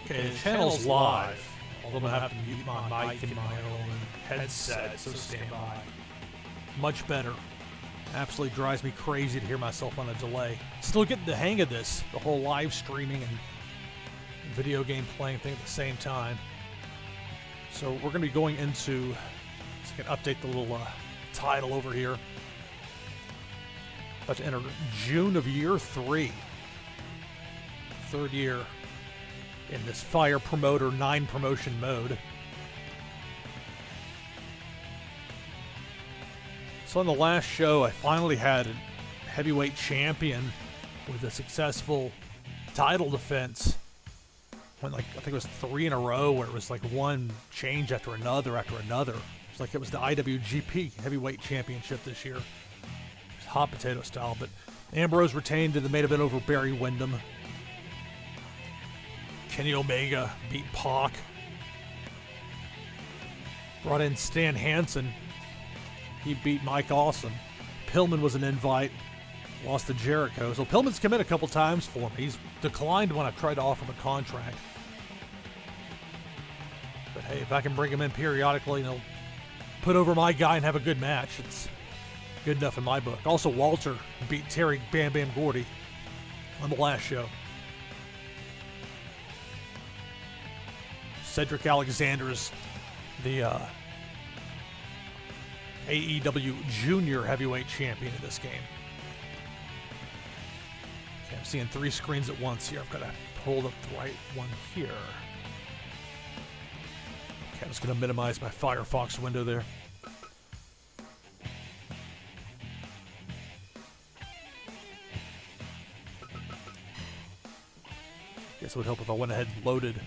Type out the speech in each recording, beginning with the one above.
Okay, the channel's live, although I'm going to have to mute my mic in my own headset, so stand by. Much better. Absolutely drives me crazy to hear myself on a delay. Still getting the hang of this, the whole live streaming and video game playing thing at the same time. So we're going to be going into, so I can update the little title over here. About to enter June of year 3. Third year in this Fire Promoter 9 promotion mode. So on the last show, I finally had a heavyweight champion with a successful title defense. Went like, I think it was 3 in a row, where it was like one change after another after another. It's like it was the IWGP Heavyweight Championship this year. It's hot potato style, but Ambrose retained in the main event over Barry Windham. Kenny Omega beat Pac. Brought in Stan Hansen. He beat Mike Awesome. Pillman was an invite. Lost to Jericho. So Pillman's come in a couple times for me. He's declined when I've tried to offer him a contract. But hey, if I can bring him in periodically and he'll put over my guy and have a good match, it's good enough in my book. Also, Walter beat Terry Bam Bam Gordy on the last show. Cedric Alexander's the AEW Junior Heavyweight Champion in this game. Okay, I'm seeing 3 screens at once here. I've got to hold up the right one here. Okay, I'm just going to minimize my Firefox window there. Guess it would help if I went ahead and loaded.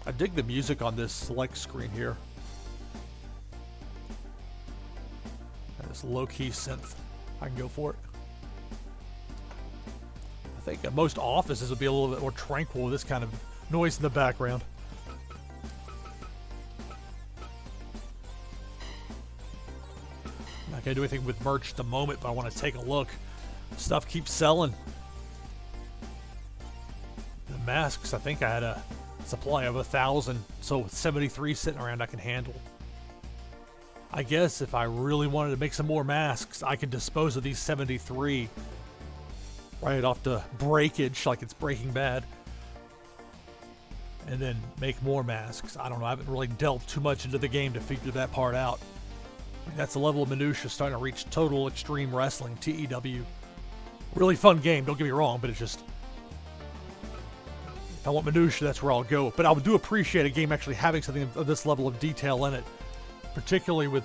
I dig the music on this select screen here. And this low-key synth. I can go for it. I think at most offices would be a little bit more tranquil with this kind of noise in the background. I'm not going to do anything with merch at the moment, but I want to take a look. Stuff keeps selling. The masks, I think I had a supply of 1,000, so with 73 sitting around I can handle. I guess if I really wanted to make some more masks, I could dispose of these 73 right off to breakage like it's Breaking Bad, and then make more masks. I don't know, I haven't really delved too much into the game to figure that part out. That's the level of minutia starting to reach Total Extreme Wrestling, TEW. Really fun game, don't get me wrong, but it's just, if I want minutia, that's where I'll go. But I do appreciate a game actually having something of this level of detail in it, particularly with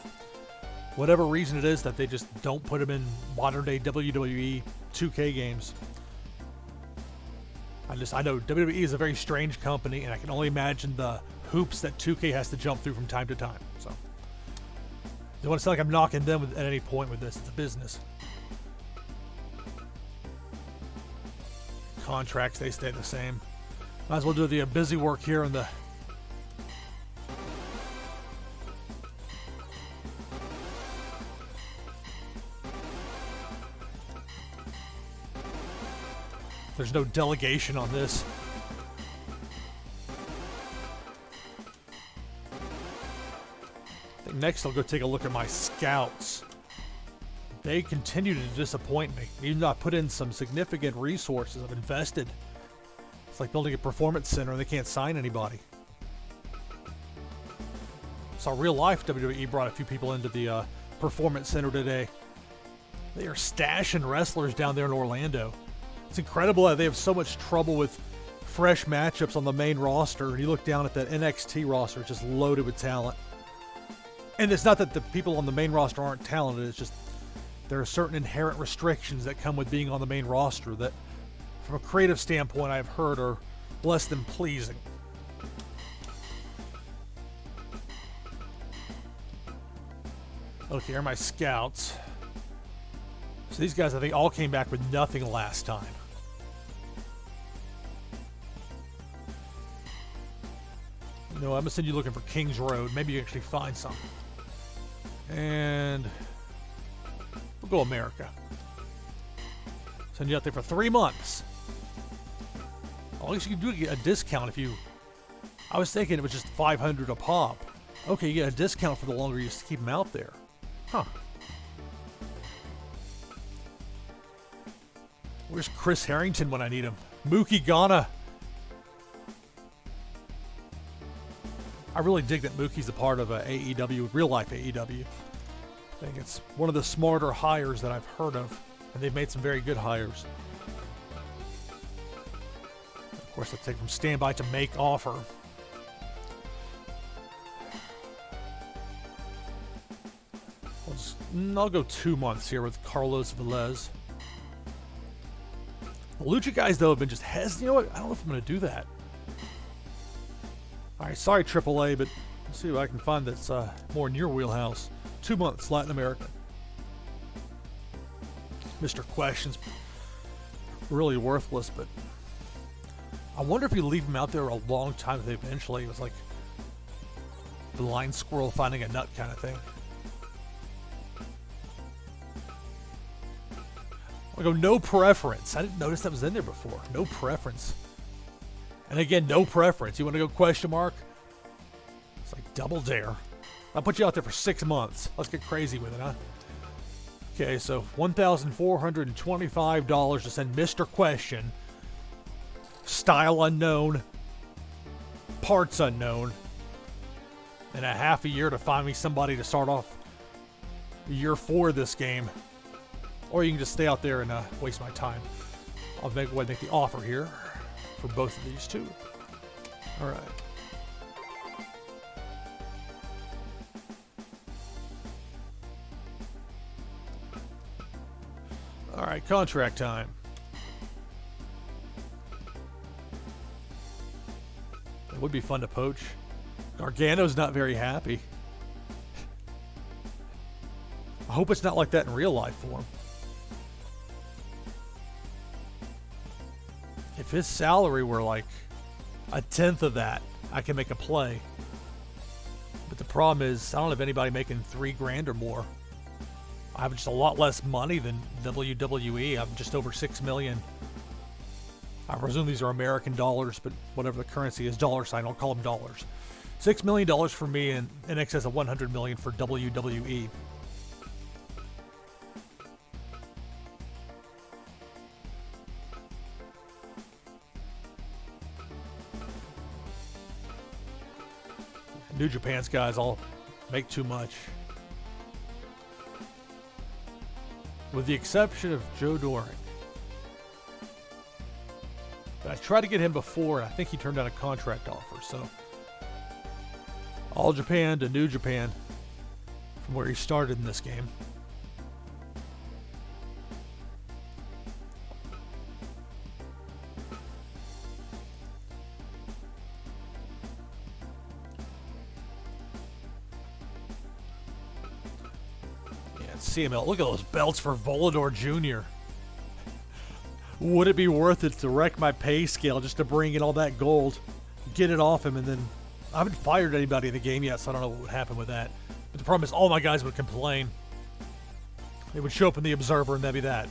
whatever reason it is that they just don't put them in modern-day WWE 2K games. I know WWE is a very strange company, and I can only imagine the hoops that 2K has to jump through from time to time. So, don't want to sound like I'm knocking them at any point with this. It's a business. Contracts, they stay the same. Might as well do the busy work here in the there's no delegation on this. I think next I'll go take a look at my scouts. They continue to disappoint me. Even though I put in some significant resources, I've invested. It's like building a performance center and they can't sign anybody. Saw real life WWE brought a few people into the performance center today. They are stashing wrestlers down there in Orlando. It's incredible that they have so much trouble with fresh matchups on the main roster. And you look down at that NXT roster, it's just loaded with talent. And it's not that the people on the main roster aren't talented, it's just there are certain inherent restrictions that come with being on the main roster that, from a creative standpoint, I've heard are less than pleasing. Okay, here are my scouts. So these guys, I think, all came back with nothing last time. I'm going to send you looking for Kings Road. Maybe you actually find some. And we'll go America. Send you out there for 3 months. At least you can do get a discount if you... I was thinking it was just $500 a pop. Okay, you get a discount for the longer you keep them out there. Huh. Where's Chris Harrington when I need him? Mookie Ghana. I really dig that Mookie's a part of AEW, real life AEW. I think it's one of the smarter hires that I've heard of, and they've made some very good hires. Of course, I take from standby to make offer. I'll go 2 months here with Carlos Velez. The Lucha guys, though, have been just hesitant. You know what? I don't know if I'm going to do that. All right, sorry, AAA, but let's see if I can find that's more in your wheelhouse. 2 months, Latin America. Mr. Question's really worthless, but I wonder if you leave him out there a long time, if eventually it was like the blind squirrel finding a nut kind of thing. I go, no preference. I didn't notice that was in there before. No preference. And again, no preference. You want to go question mark? It's like double dare. I'll put you out there for 6 months. Let's get crazy with it, huh? Okay, so $1,425 to send Mr. Question. Style unknown. Parts unknown. And a half a year to find me somebody to start off year 4 of this game. Or you can just stay out there and waste my time. I'll go ahead and make the offer here for both of these two. All right. All right, contract time. It would be fun to poach. Gargano's not very happy. I hope it's not like that in real life for him. If his salary were like a tenth of that, I can make a play. But the problem is, I don't have anybody making $3,000 or more. I have just a lot less money than WWE. I'm just over $6 million. I presume these are American dollars, but whatever the currency is, dollar sign, I'll call them dollars. $6 million for me and in excess of $100 million for WWE. New Japan's guys all make too much. With the exception of Joe Doring. But I tried to get him before, and I think he turned down a contract offer. So, All Japan to New Japan from where he started in this game. CML. Look at those belts for Volador Jr. Would it be worth it to wreck my pay scale just to bring in all that gold, get it off him, and then I haven't fired anybody in the game yet, so I don't know what would happen with that. But the problem is all my guys would complain. They would show up in the Observer, and that'd be that.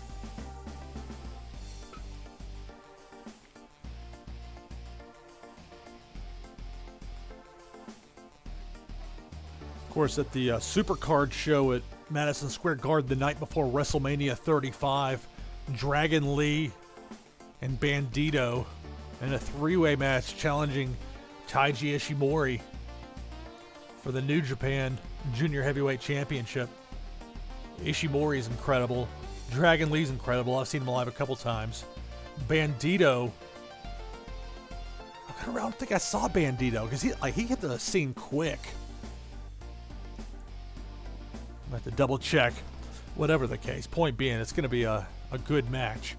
Of course, at the Supercard show at Madison Square Garden the night before WrestleMania 35, Dragon Lee and Bandito in a three-way match challenging Taiji Ishimori for the New Japan Junior Heavyweight Championship. Ishimori is incredible. Dragon Lee's incredible. I've seen him live a couple times. Bandito, I don't think I saw Bandito because he hit the scene quick. I have to double check. Whatever the case. Point being, it's going to be a good match.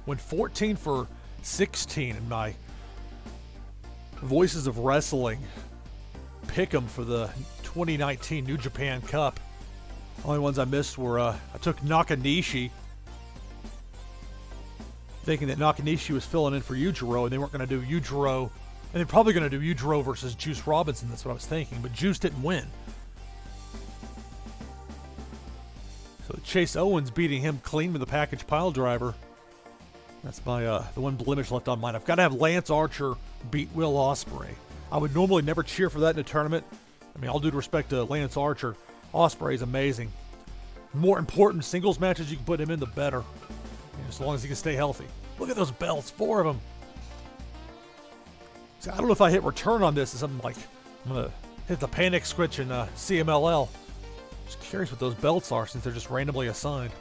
Went 14 for 16 in my Voices of Wrestling pick'em for the 2019 New Japan Cup. Only ones I missed were I took Nakanishi thinking that Nakanishi was filling in for Yujiro, and they weren't going to do Yujiro, and they're probably going to do Yujiro versus Juice Robinson. That's what I was thinking, but Juice didn't win. So Chase Owens beating him clean with a package pile driver. That's my the one blemish left on mine. I've got to have Lance Archer beat Will Ospreay. I would normally never cheer for that in a tournament. I mean, all due respect to Lance Archer, Ospreay is amazing. More important singles matches you can put him in, the better. You know, as long as he can stay healthy. Look at those belts, 4 of them. See, I don't know if I hit return on this. It's something like I'm gonna hit the panic switch in CMLL. Just curious what those belts are since they're just randomly assigned.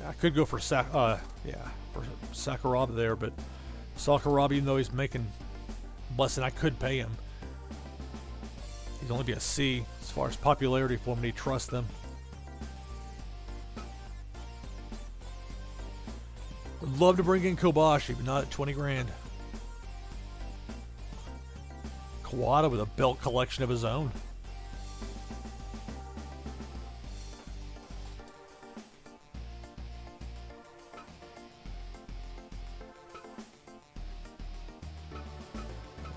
I could go for Sakuraba there, but Sakuraba, even though he's making less than I could pay him, he'd only be a C as far as popularity for me to trust them. Would love to bring in Kobashi, but not at 20 grand. Kawada with a belt collection of his own.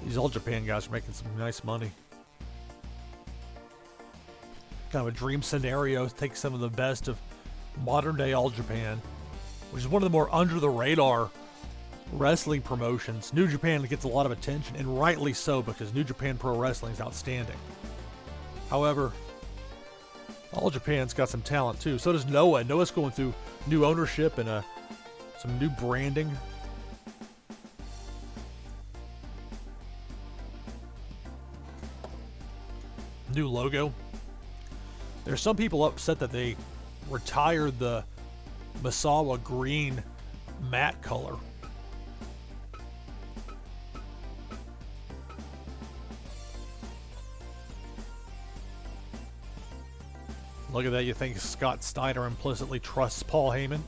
These All Japan guys are making some nice money. Kind of a dream scenario, take some of the best of modern day All Japan, which is one of the more under the radar wrestling promotions. New Japan gets a lot of attention, and rightly so, because New Japan Pro Wrestling is outstanding. However, All Japan's got some talent too. So does Noah. Noah's going through new ownership and some new branding. New logo. There's some people upset that they retired the Misawa green matte color. Look at that. You think Scott Steiner implicitly trusts Paul Heyman?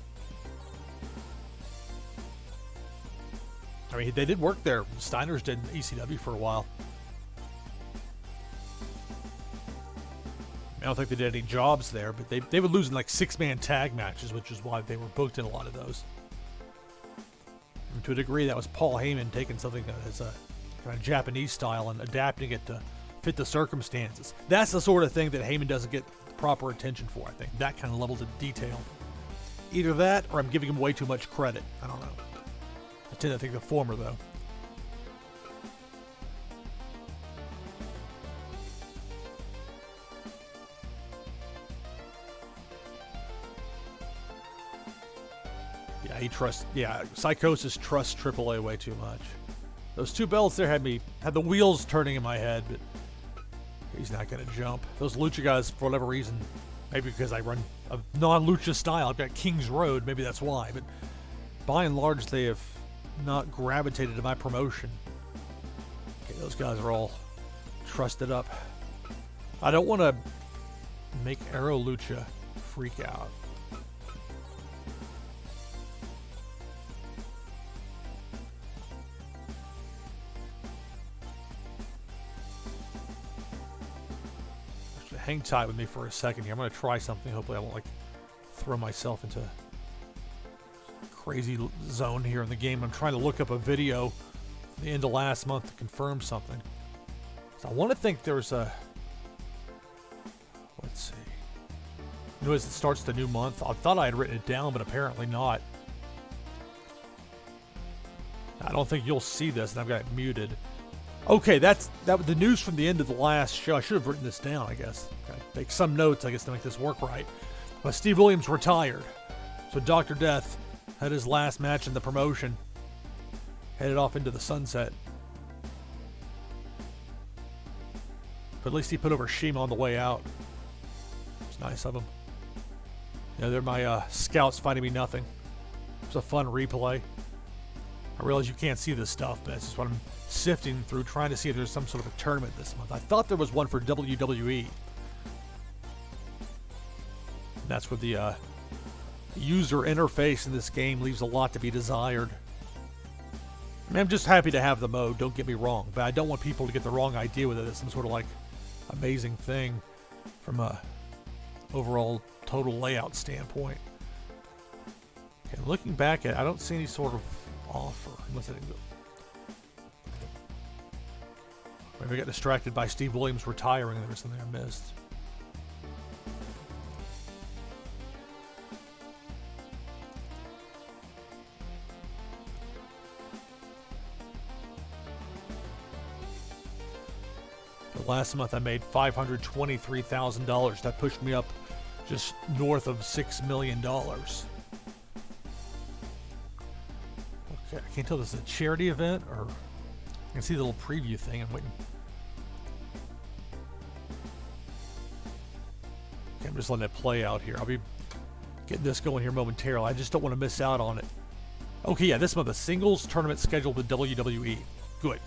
I mean, they did work there. Steiner's did ECW for a while. I don't think they did any jobs there, but they would lose in like 6-man tag matches, which is why they were booked in a lot of those. And to a degree, that was Paul Heyman taking something that is a kind of Japanese style and adapting it to fit the circumstances. That's the sort of thing that Heyman doesn't get proper attention for, I think. That kind of level of detail. Either that, or I'm giving him way too much credit. I don't know. I tend to think the former, though. Psychosis trusts AAA way too much. Those 2 belts there had the wheels turning in my head, but he's not going to jump. Those Lucha guys, for whatever reason, maybe because I run a non-Lucha style, I've got King's Road, maybe that's why, but by and large, they have not gravitated to my promotion. Okay, those guys are all trusted up. I don't want to make Aero Lucha freak out. Hang tight with me for a second here. I'm going to try something. Hopefully I won't throw myself into a crazy zone here in the game. I'm trying to look up a video at the end of last month to confirm something. So I want to think there's a... Let's see. You know, as it starts the new month, I thought I had written it down, but apparently not. I don't think you'll see this, and I've got it muted. Okay, that the news from the end of the last show. I should have written this down, I guess. Okay, take some notes, I guess, to make this work right. But Steve Williams retired. So Dr. Death had his last match in the promotion. Headed off into the sunset. But at least he put over Shima on the way out. It's nice of him. Yeah, they're my scouts finding me nothing. It was a fun replay. I realize you can't see this stuff, but that's just what I'm sifting through, trying to see if there's some sort of a tournament this month. I thought there was one for WWE. And that's where the user interface in this game leaves a lot to be desired. I mean, I'm just happy to have the mode, don't get me wrong, but I don't want people to get the wrong idea with it as some sort of like amazing thing from a overall total layout standpoint. Okay, looking back at it, I don't see any sort of offer unless I didn't go. Maybe I got distracted by Steve Williams retiring and there was something I missed. Last month I made $523,000. That pushed me up just north of $6 million. Okay, I can't tell if this is a charity event or I can see the little preview thing. I'm waiting. Okay, I'm just letting it play out here. I'll be getting this going here momentarily. I just don't want to miss out on it. Okay, yeah, this month a singles tournament scheduled with WWE. Good.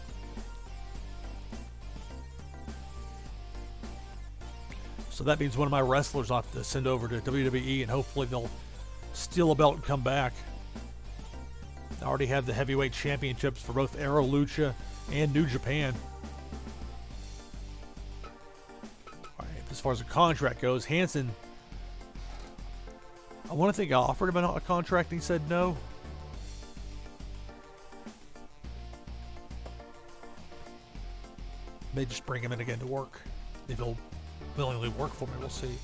So that means one of my wrestlers I'll have to send over to WWE and hopefully they'll steal a belt and come back. I already have the heavyweight championships for both Aero Lucha and New Japan. All right, as far as the contract goes, Hansen, I want to think I offered him a contract and he said no. May just bring him in again to work. If he'll willingly work for me, we'll see.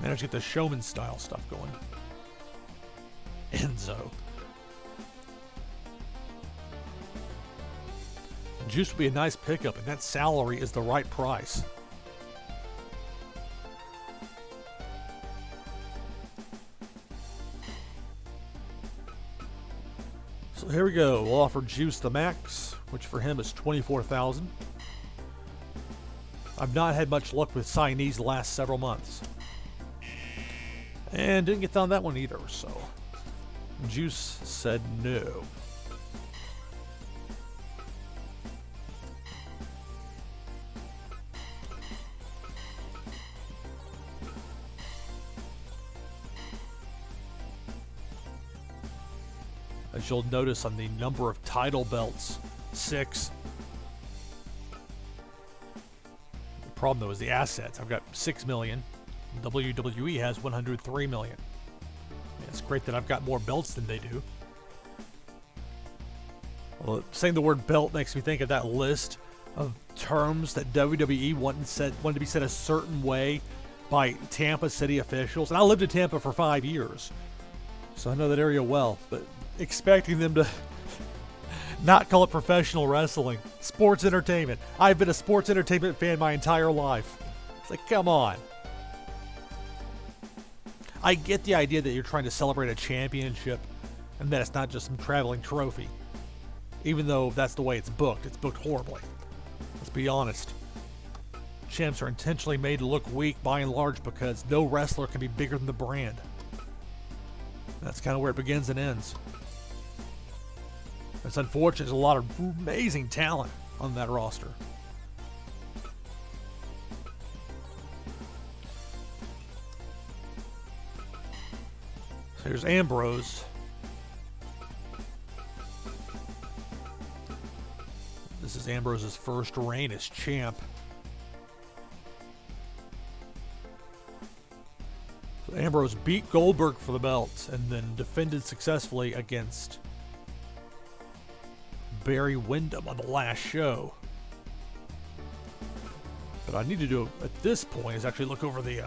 Managed to get the showman style stuff going. Enzo. Juice would be a nice pickup, and that salary is the right price. So here we go. We'll offer Juice the max, which for him is $24,000. I've not had much luck with signees the last several months. And didn't get on that one either, so Juice said no. As you'll notice on the number of title belts, 6. Problem though is the assets. I've got 6 million. WWE has 103 million. It's great that I've to more belts than they do. Well, saying the word belt makes me think of that list of terms that WWE wanted to be said a certain way by Tampa City officials. And I lived in Tampa for 5 years, so I know that area well. But expecting them to not call it professional wrestling, sports entertainment. I've been a sports entertainment fan my entire life. It's like, come on. I get the idea that you're trying to celebrate a championship and that it's not just some traveling trophy. Even though that's the way it's booked horribly. Let's be honest. Champs are intentionally made to look weak by and large because no wrestler can be bigger than the brand. That's kind of where it begins and ends. It's unfortunate. There's a lot of amazing talent on that roster. So here's Ambrose. This is Ambrose's first reign as champ. So Ambrose beat Goldberg for the belt and then defended successfully against Barry Windham on the last show. But I need to do at this point is actually look over the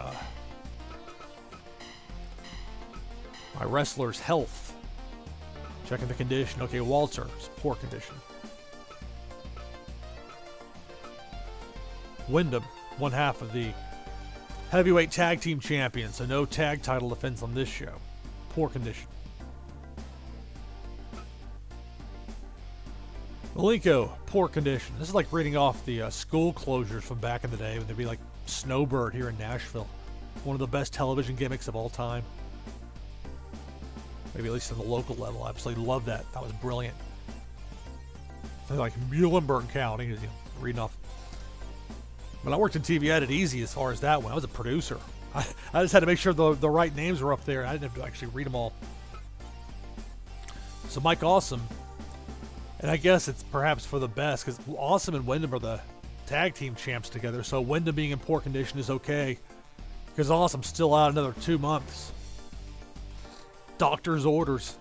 my wrestler's health. Checking the condition. Okay, Walter's poor condition. Windham, one half of the heavyweight tag team champion, so no tag title defense on this show. Poor condition. Malenko, poor condition. This is like reading off the school closures from back in the day when there'd be like Snowbird here in Nashville. One of the best television gimmicks of all time. Maybe at least on the local level. I absolutely love that. That was brilliant. Like Muhlenberg County, you know, reading off. When I worked in TV, I had it easy as far as that went. I was a producer. I just had to make sure the right names were up there. I didn't have to actually read them all. So Mike Awesome And I guess it's perhaps for the best because Awesome and Windham are the tag team champs together. So Windham being in poor condition is okay because Awesome's still out another 2 months. Doctor's orders.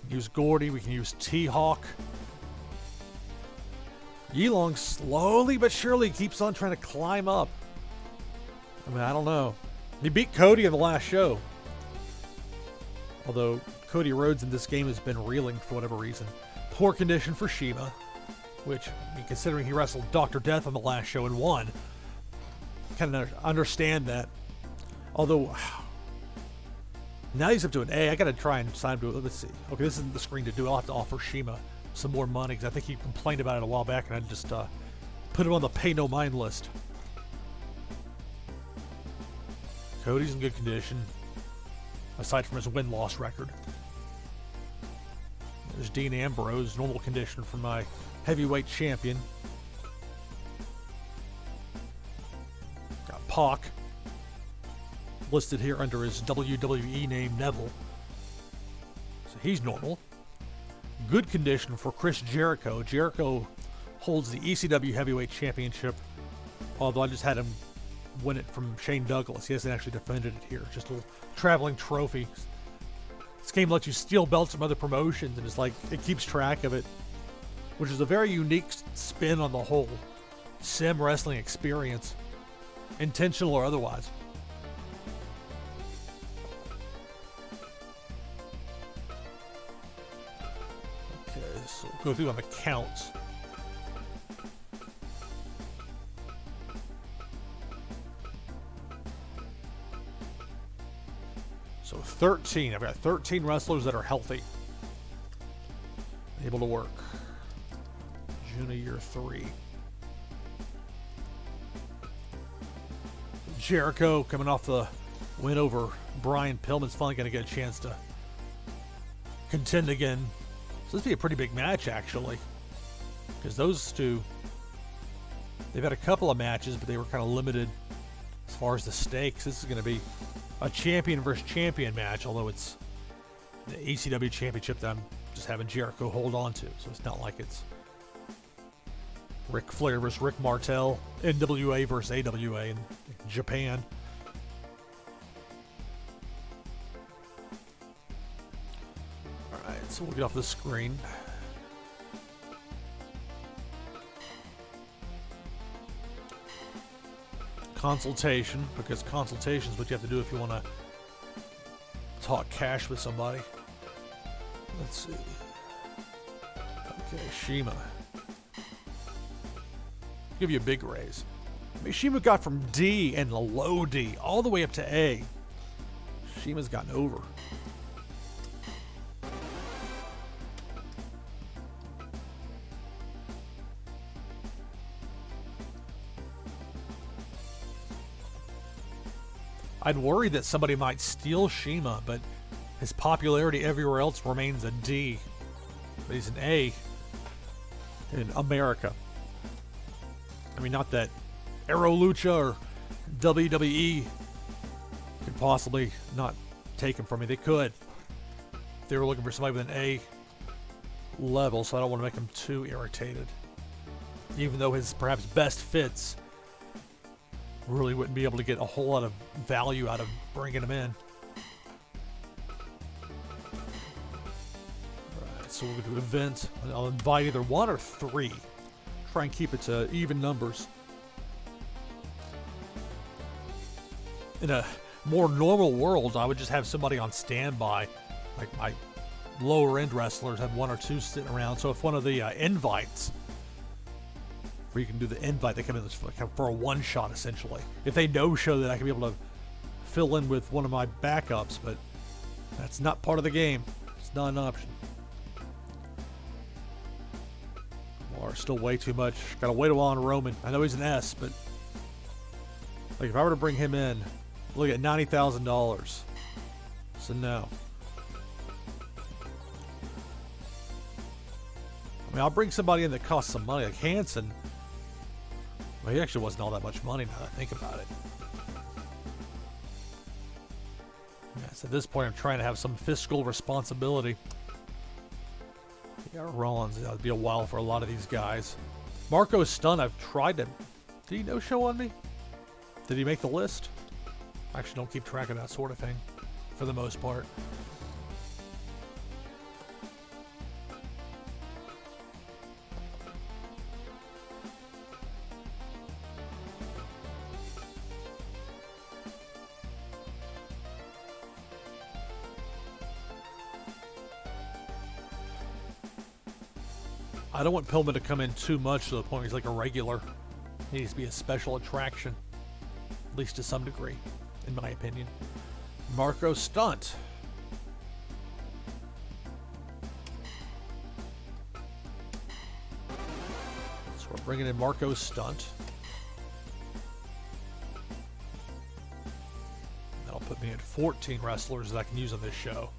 We can use Gordy. We can use T-Hawk. Yilong slowly but surely keeps on trying to climb up. I mean, I don't know. He beat Cody in the last show. Although Cody Rhodes in this game has been reeling for whatever reason. Poor condition for Shima, which, I mean, considering he wrestled Dr. Death on the last show and won, kind of understand that. Although, now he's up to an A. I got to try and sign him to it. Let's see. Okay, this isn't the screen to do. I'll have to offer Shima some more money because I think he complained about it a while back and I just put him on the pay no mind list. Cody's in good condition, aside from his win-loss record. There's Dean Ambrose, normal condition for my heavyweight champion. Got Pac, listed here under his WWE name, Neville. So he's normal. Good condition for Chris Jericho. Jericho holds the ECW Heavyweight Championship, although I just had him win it from Shane Douglas. He hasn't actually defended it here. Just a little traveling trophy. This game lets you steal belts from other promotions, and it's like it keeps track of it, which is a very unique spin on the whole sim wrestling experience, intentional or otherwise. Okay, so we'll go through on the counts. So 13. I've got 13 wrestlers that are healthy, able to work. June of year 3. Jericho coming off the win over Brian Pillman's finally going to get a chance to contend again. So this would be a pretty big match, actually, because those two, they've had a couple of matches, but they were kind of limited as far as the stakes. This is going to be a champion versus champion match, although it's the ECW championship that I'm just having Jericho hold on to. So it's not like it's Ric Flair versus Rick Martel, NWA versus AWA in Japan. Alright, so we'll get off the screen. Consultation, because consultation is what you have to do if you want to talk cash with somebody. Let's see. Okay, Shima. Give you a big raise. I mean, Shima got from D and a low D all the way up to A. Shima's gotten over. I'd worry that somebody might steal Shima, but his popularity everywhere else remains a D. But he's an A in America. I mean, not that Aero Lucha or WWE could possibly not take him from me. They could. They were looking for somebody with an A level, so I don't want to make him too irritated. Even though his perhaps best fits really wouldn't be able to get a whole lot of value out of bringing him in. Alright, so we're going to do event. I'll invite either 1 or 3. Try and keep it to even numbers. In a more normal world, I would just have somebody on standby. Like my lower end wrestlers have 1 or 2 sitting around. So if one of the invites, where you can do the invite, they come in for a one shot essentially. If they no show, that I can be able to fill in with one of my backups, but that's not part of the game. It's not an option. Or still way too much. Gotta wait a while on Roman. I know he's an S, but like if I were to bring him in, look at $90,000. So no. I mean, I'll bring somebody in that costs some money, like Hanson. Well, he actually wasn't all that much money now that I think about it. Yes, at this point, I'm trying to have some fiscal responsibility. Yeah, Rollins, that'd be a while for a lot of these guys. Marko Stunt, I've tried to... Did he no-show on me? Did he make the list? I actually don't keep track of that sort of thing, for the most part. I don't want Pillman to come in too much to the point where he's like a regular. He needs to be a special attraction, at least to some degree, in my opinion. Marko Stunt. So we're bringing in Marko Stunt. That'll put me at 14 wrestlers that I can use on this show.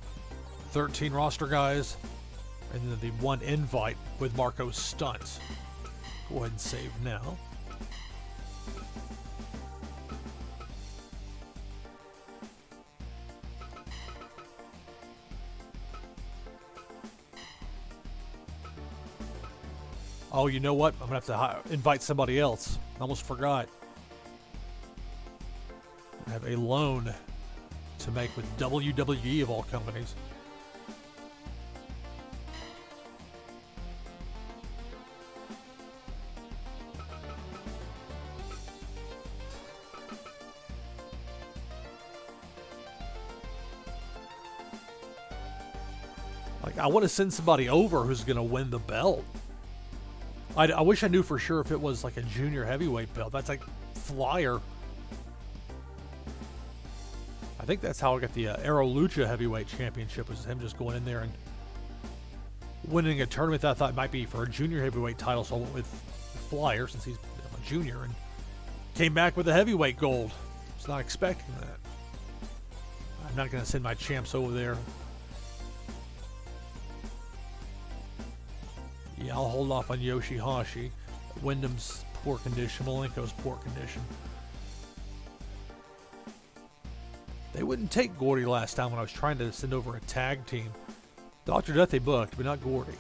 13 roster guys. And then the one invite with Marko Stunt. Go ahead and save now. Oh, you know what? I'm going to have to invite somebody else. I almost forgot. I have a loan to make with WWE of all companies. I want to send somebody over who's going to win the belt. I wish I knew for sure if it was like a junior heavyweight belt. That's like Flyer. I think that's how I got the Aero Lucha heavyweight championship, was him just going in there and winning a tournament that I thought might be for a junior heavyweight title. So I went with Flyer since he's a junior and came back with a heavyweight gold. I was not expecting that. I'm not going to send my champs over there. Yeah, I'll hold off on Yoshi-Hashi. Windham's poor condition. Malenko's poor condition. They wouldn't take Gordy last time when I was trying to send over a tag team. Dr. Death they booked, but not Gordy.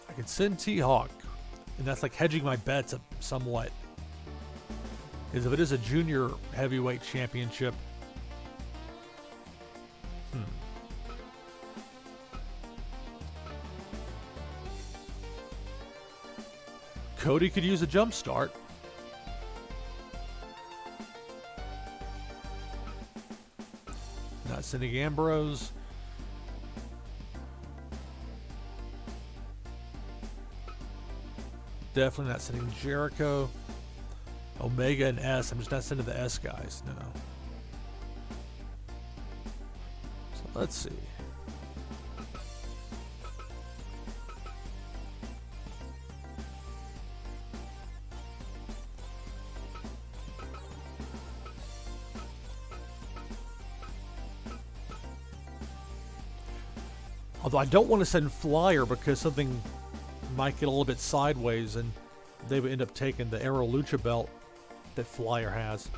I could send T-Hawk, and that's like hedging my bets somewhat. Because if it is a junior heavyweight championship, Cody could use a jump start. Not sending Ambrose. Definitely not sending Jericho. Omega and S. I'm just not sending the S guys. No. So let's see. Although I don't want to send Flyer because something might get a little bit sideways and they would end up taking the Aero Lucha belt that Flyer has.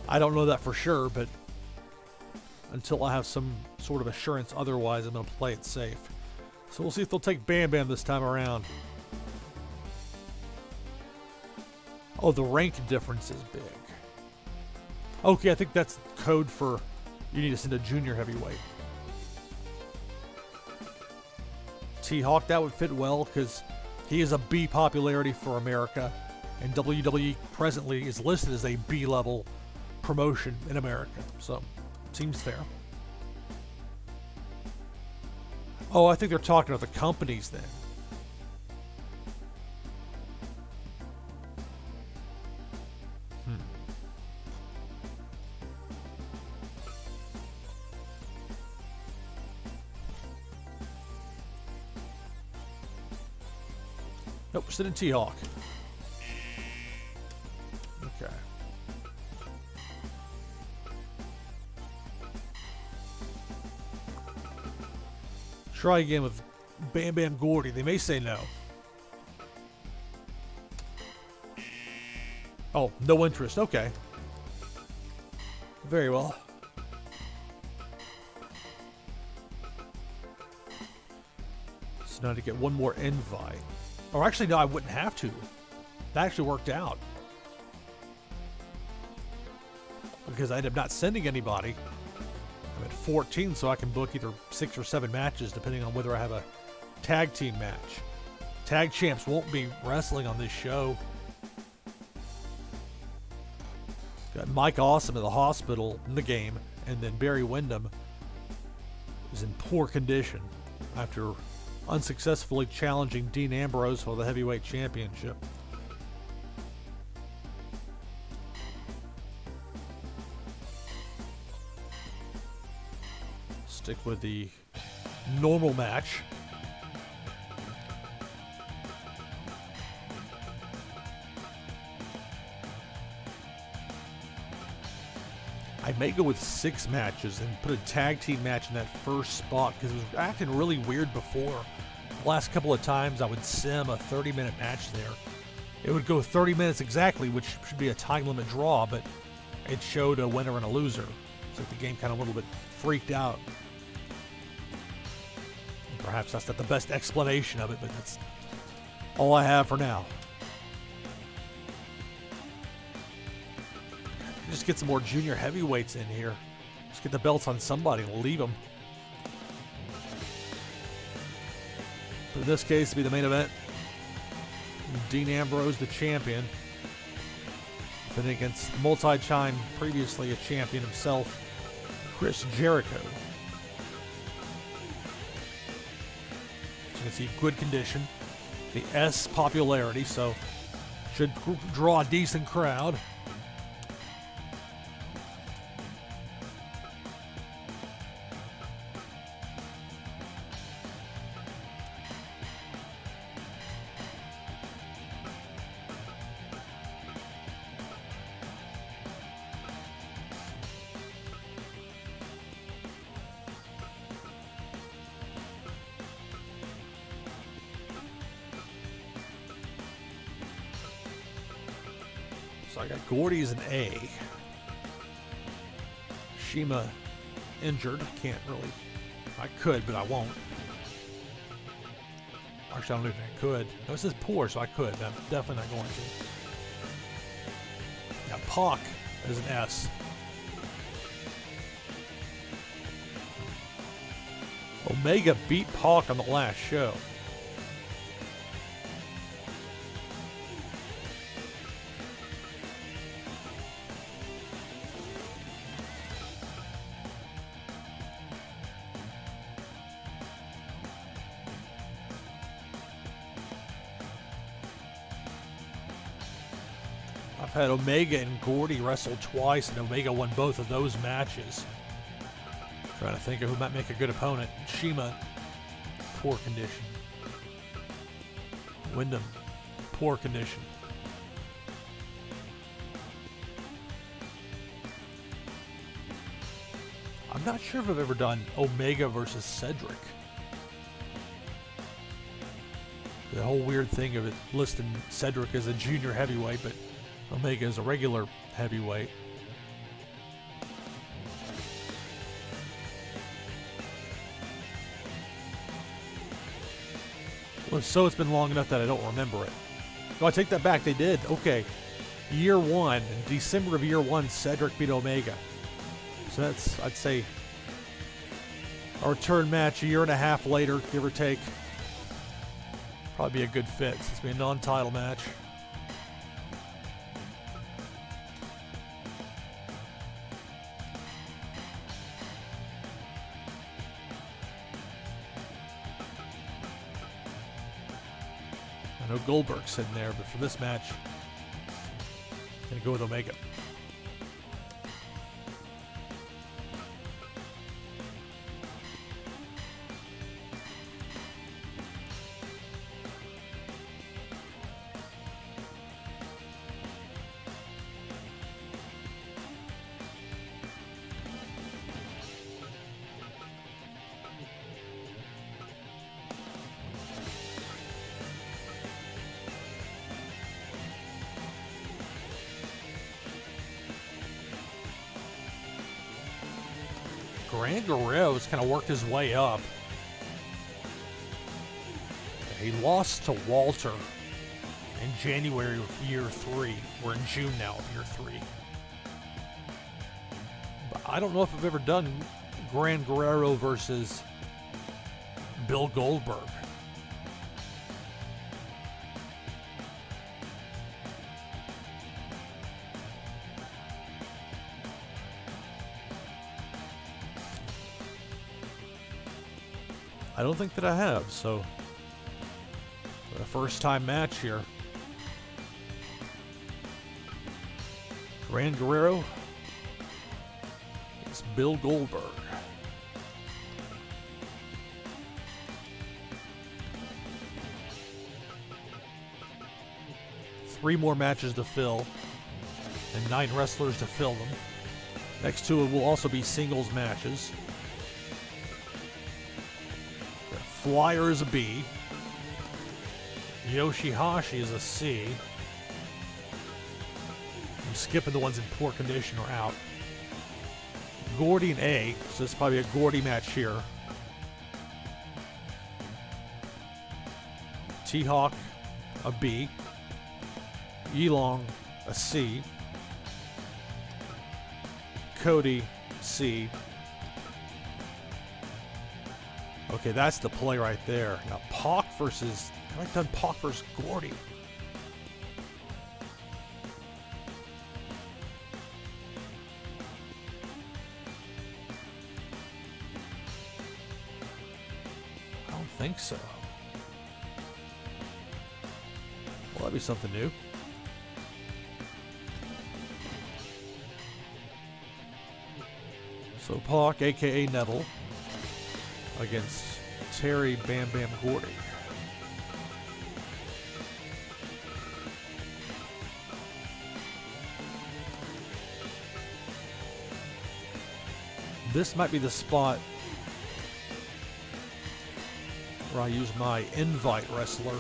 I don't know that for sure, but until I have some sort of assurance otherwise, I'm going to play it safe. So we'll see if they'll take Bam Bam this time around. Oh, the rank difference is big. Okay, I think that's code for you need to send a junior heavyweight. T-Hawk, that would fit well because he is a B popularity for America, and WWE presently is listed as a B-level promotion in America. So, seems fair. Oh, I think they're talking about the companies then. Nope, we're sitting T-Hawk. Okay. Try again with Bam Bam Gordy. They may say no. Oh, no interest. Okay. Very well. So now to get one more invite. Or actually, no, I wouldn't have to. That actually worked out. Because I ended up not sending anybody. I'm at 14, so I can book either 6 or 7 matches, depending on whether I have a tag team match. Tag champs won't be wrestling on this show. Got Mike Awesome at the hospital in the game, and then Barry Windham is in poor condition after unsuccessfully challenging Dean Ambrose for the heavyweight championship. Stick with the normal match. I may go with 6 matches and put a tag team match in that first spot because it was acting really weird before. The last couple of times I would sim a 30-minute match there. It would go 30 minutes exactly, which should be a time limit draw, but it showed a winner and a loser. So the game kind of a little bit freaked out. And perhaps that's not the best explanation of it, but that's all I have for now. Just get some more junior heavyweights in here. Just get the belts on somebody and leave them. But in this case, it'll be the main event. Dean Ambrose, the champion, defending against multi-time, previously a champion himself, Chris Jericho. So you can see good condition, the S popularity, so should draw a decent crowd. So I got Gordy as an A. Shima injured. Can't really. I could, but I won't. Actually, I don't even think I could. No, it says poor, so I could, but I'm definitely not going to. Got Pac as an S. Omega beat Pac on the last show. I've had Omega and Gordy wrestle twice, and Omega won both of those matches. Trying to think of who might make a good opponent. Shima, poor condition. Windham, poor condition. I'm not sure if I've ever done Omega versus Cedric. The whole weird thing of it listing Cedric as a junior heavyweight, but Omega is a regular heavyweight. Well, so it's been long enough that I don't remember it. Oh, I take that back. They did. Okay. Year 1, in December of year 1, Cedric beat Omega. So that's, I'd say, a return match a year and a half later, give or take. Probably be a good fit. It's be a non-title match. I know Goldberg's sitting there, but for this match, I'm going to go with Omega. Gran Guerrero has kind of worked his way up. He lost to Walter in January of year 3. We're in June now of year 3. But I don't know if I've ever done Gran Guerrero versus Bill Goldberg. I don't think that I have, so a first time match here. Gran Guerrero against Bill Goldberg. Three more matches to fill and 9 wrestlers to fill them. Next to it will also be singles matches. Flyer is a B. Yoshi-Hashi is a C. I'm skipping the ones in poor condition or out. Gordy an A, so this is probably a Gordy match here. T-Hawk a B. Yilong a C. Cody C. Okay, that's the play right there. Now, Pac versus... Have I done Pac versus Gordy? I don't think so. Well, that'd be something new. So, Pac, a.k.a. Neville, against Terry Bam Bam Gordy. This might be the spot where I use my invite wrestler,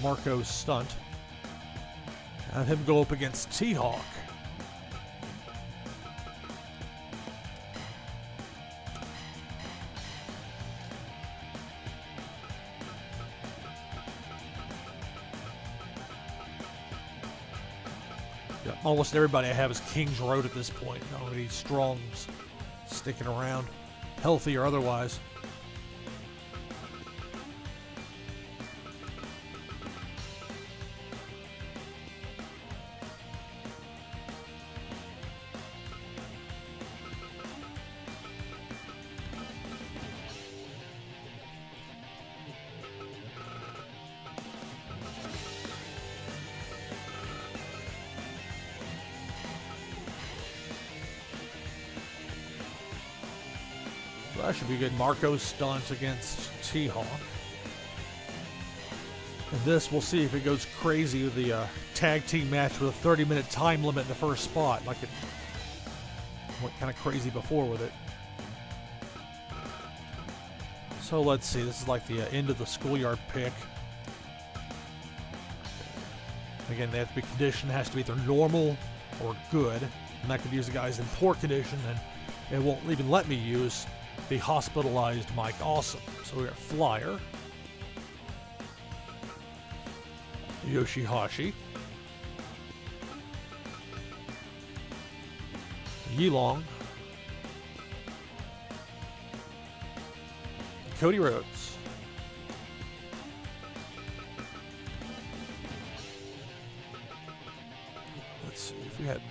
Marko Stunt. Have him go up against T-Hawk. Almost everybody I have is King's Road at this point. Not really Strong's sticking around, healthy or otherwise. That should be good. Marko Stunt against T-Hawk. And this, we'll see if it goes crazy with the tag team match with a 30-minute time limit in the first spot. Like it went kind of crazy before with it. So let's see. This is like the end of the schoolyard pick. Again, they have to be conditioned. It has to be either normal or good. And I could use the guys in poor condition, and it won't even let me use the hospitalized Mike Awesome. So we got Flyer, Yoshi-Hashi, Yilong, Cody Rhodes. Let's see if we had...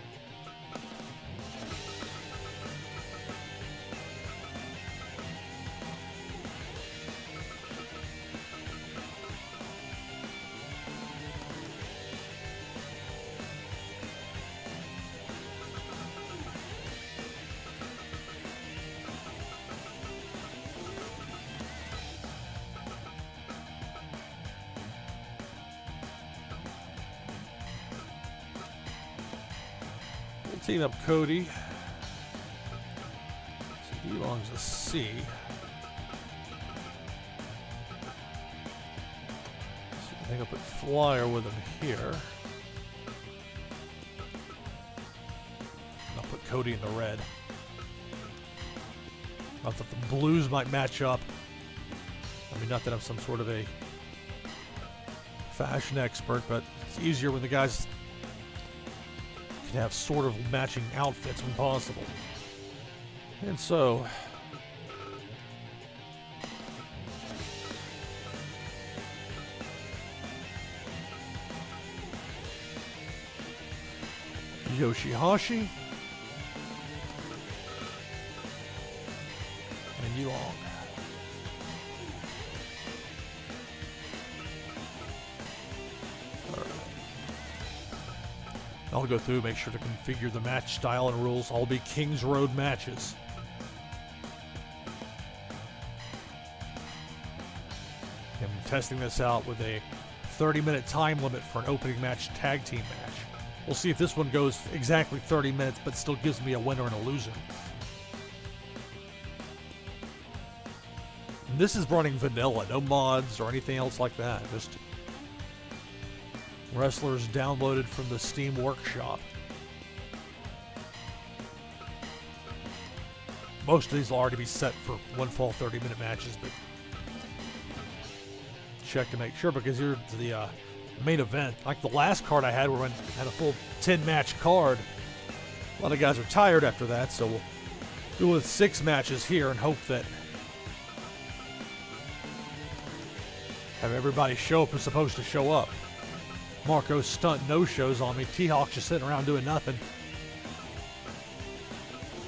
Team up Cody. So Yilong's a C. So I think I'll put Flyer with him here. I'll put Cody in the red. I thought the blues might match up. I mean, not that I'm some sort of a fashion expert, but it's easier when the guys can have sort of matching outfits when possible. And so, Yoshi-Hashi and Yilong. I'll go through, make sure to configure the match style and rules. All be Kings Road matches. I'm testing this out with a 30-minute time limit for an opening match tag team match. We'll see if this one goes exactly 30 minutes, but still gives me a winner and a loser. And this is running vanilla, no mods or anything else like that. Just wrestlers downloaded from the Steam Workshop. Most of these will already be set for one fall 30-minute matches, but check to make sure, because here's the main event. Like the last card I had, where I had a full 10-match card. A lot of guys are tired after that, so we'll do it with 6 matches here and hope that have everybody show up who's supposed to show up. Marko Stunt no-shows on me. T-Hawk's just sitting around doing nothing.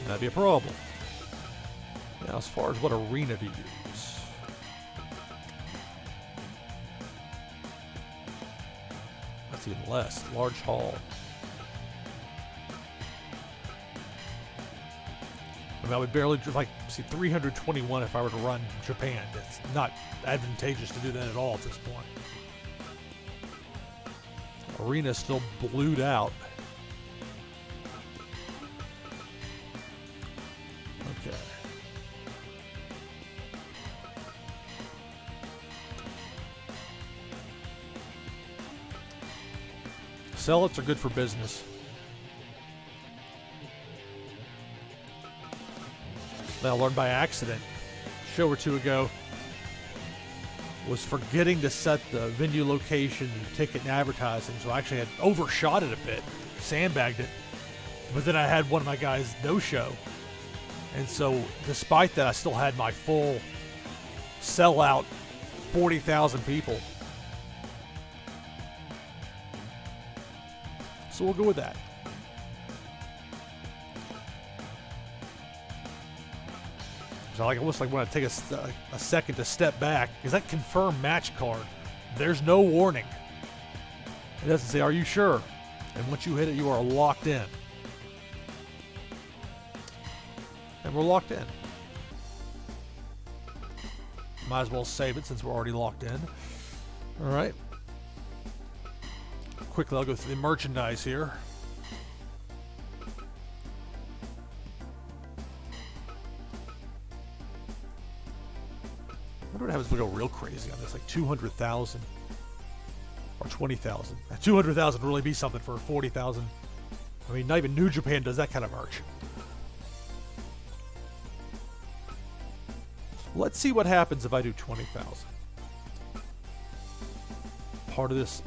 That'd be a problem. Now, as far as what arena to use. That's even less. Large hall. I mean, I would barely, like, see 321 if I were to run Japan. It's not advantageous to do that at all at this point. Arena's still blued out. Okay. Sell-its are good for business. Now, I learned by accident a show or two ago, was forgetting to set the venue location and ticket and advertising, so I actually had overshot it a bit, sandbagged it, but then I had one of my guys no-show, and so despite that, I still had my full sellout 40,000 people. So we'll go with that. So I almost like want to take a second to step back, because that confirmed match card, there's no warning. It doesn't say, "Are you sure?" And once you hit it, you are locked in. And we're locked in. Might as well save it since we're already locked in. All right. Quickly, I'll go through the merchandise here. I wonder what happens if we go real crazy on this, like 200,000 or 20,000. 200,000 would really be something for 40,000. I mean, not even New Japan does that kind of merch. Let's see what happens if I do 20,000. Part of this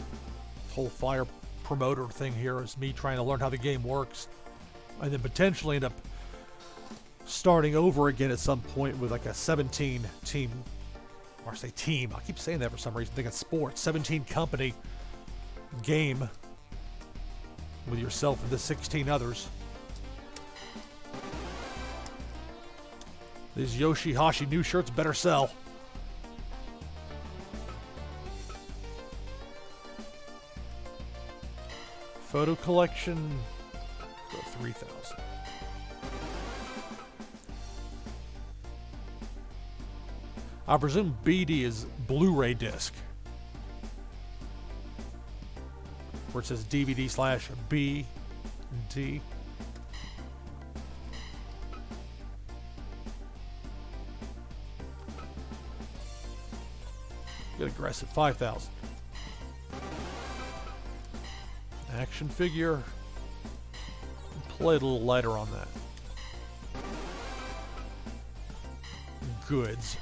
whole fire promoter thing here is me trying to learn how the game works, and then potentially end up starting over again at some point with like a 17 team, or say team, I keep saying that for some reason, thinking sports, 17 company game with yourself and the 16 others. These Yoshi-Hashi new shirts better sell. Photo collection, 3,000. I presume BD is Blu-ray disc, where it says DVD/BD. Get aggressive, 5,000. Action figure. Play a little lighter on that. goods.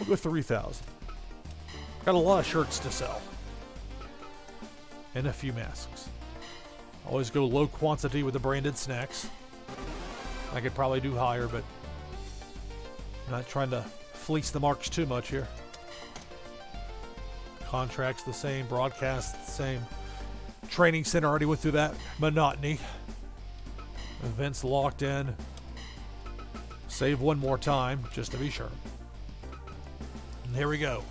We'll go 3,000. Got a lot of shirts to sell. And a few masks. Always go low quantity with the branded snacks. I could probably do higher, but I'm not trying to fleece the marks too much here. Contracts the same, broadcasts the same. Training center already went through that monotony. Events locked in. Save one more time, just to be sure. And here we go.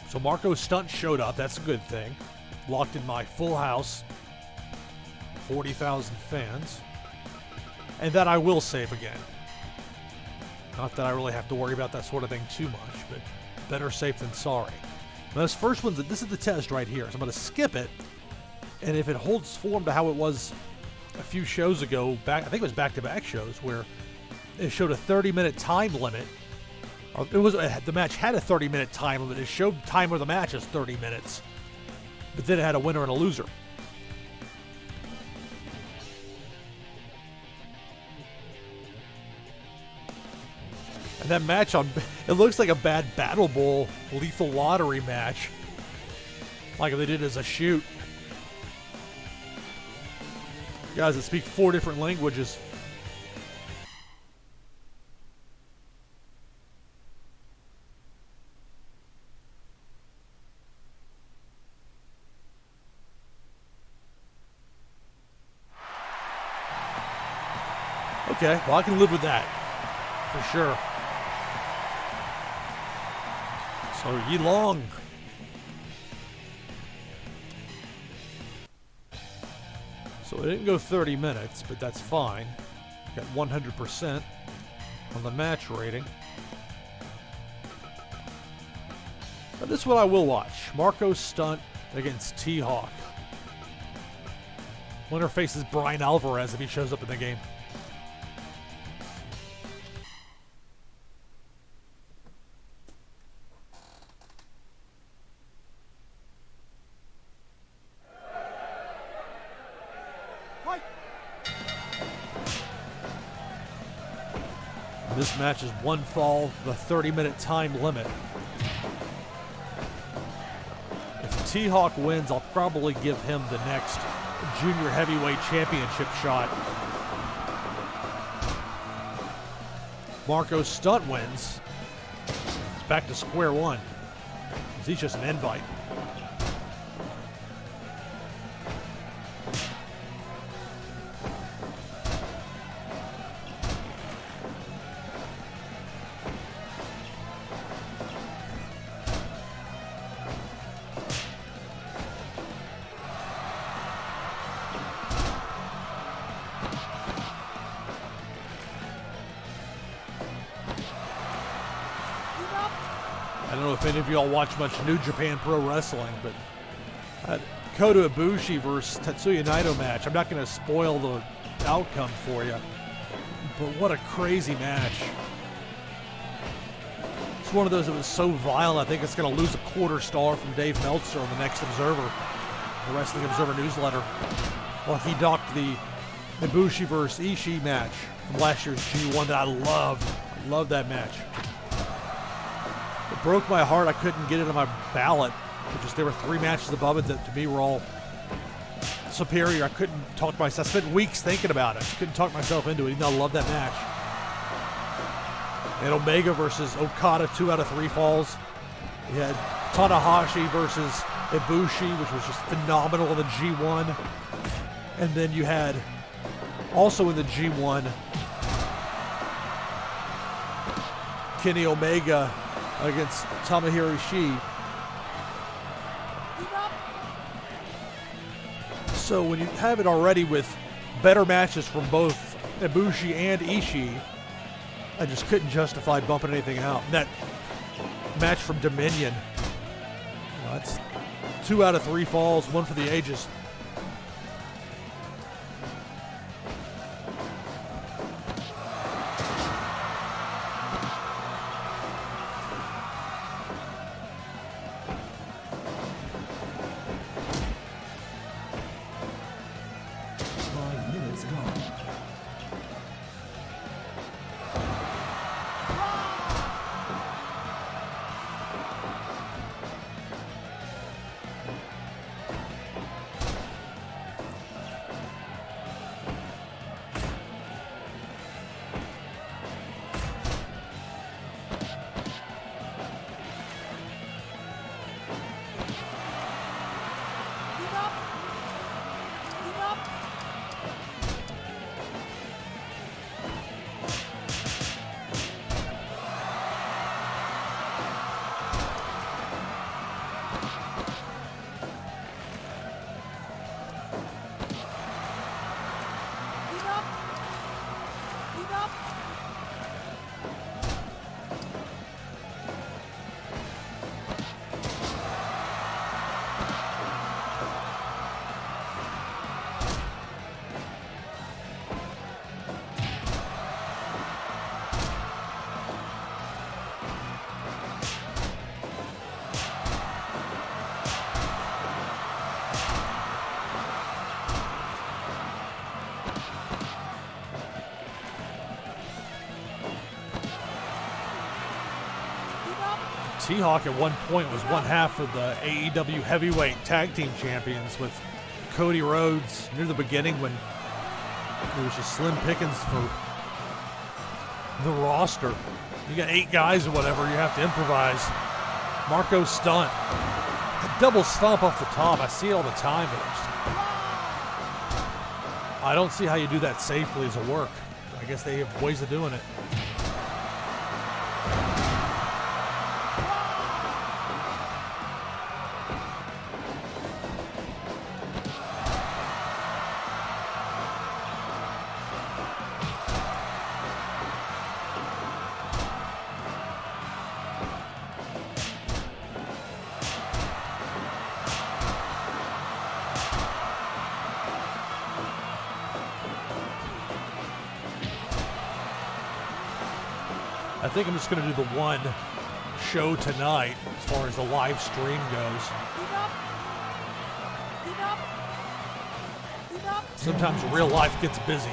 So Marko Stunt showed up. That's a good thing. Locked in my full house. 40,000 fans. And that I will save again. Not that I really have to worry about that sort of thing too much, but better safe than sorry. Now this first one, this is the test right here. So I'm going to skip it. And if it holds form to how it was a few shows ago, I think it was back-to-back shows, where it showed a 30-minute time limit. The match had a 30-minute time limit. It showed time of the match as 30 minutes. But then it had a winner and a loser. And that match it looks like a bad Battle Bowl Lethal Lottery match. Like if they did it as a shoot. Guys that speak 4 different languages. Okay, well I can live with that, for sure. So Yilong. So it didn't go 30 minutes, but that's fine. Got 100% on the match rating. Now this is what I will watch. Marko Stunt against T-Hawk. Winner faces Brian Alvarez if he shows up in the game. This match is one fall, the 30-minute time limit. If T-Hawk wins, I'll probably give him the next Junior Heavyweight Championship shot. Marko Stunt wins. It's back to square one. He's just an invite. I don't know if any of y'all watch much New Japan Pro Wrestling, but Kota Ibushi versus Tetsuya Naito match. I'm not going to spoil the outcome for you, but what a crazy match. It's one of those that was so violent, I think it's going to lose a quarter star from Dave Meltzer on the next Observer, the Wrestling Observer newsletter. Well, he docked the Ibushi versus Ishii match from last year's G1 that I loved. I loved that match. It broke my heart I couldn't get it on my ballot because there were 3 matches above it that to me were all superior. I couldn't talk myself. I spent weeks thinking about it. I couldn't talk myself into it, even though I loved that match. And Omega versus Okada, 2 out of 3 falls. You had Tanahashi versus Ibushi, which was just phenomenal in the G1. And then you had, also in the G1, Kenny Omega against Tomohiro Ishii. So when you have it already with better matches from both Ibushi and Ishii, I just couldn't justify bumping anything out. And that match from Dominion, that's 2 out of 3 falls, one for the ages. T-Hawk at one point was one half of the AEW Heavyweight Tag Team Champions with Cody Rhodes near the beginning when it was just slim pickings for the roster. You got 8 guys or whatever, you have to improvise. Marko Stunt. A double stomp off the top. I see it all the time, but I don't see how you do that safely as a work. I guess they have ways of doing it. I think I'm just going to do the one show tonight as far as the live stream goes. Sometimes real life gets busy.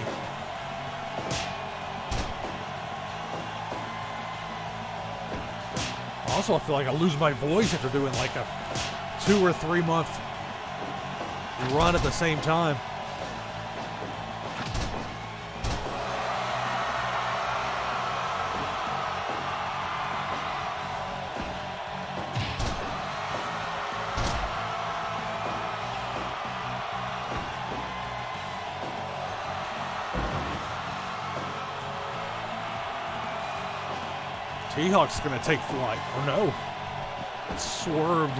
Also, I feel like I lose my voice after doing like a 2 or 3 month run at the same time. T-Hawk's going to take flight. Oh no. Swerved.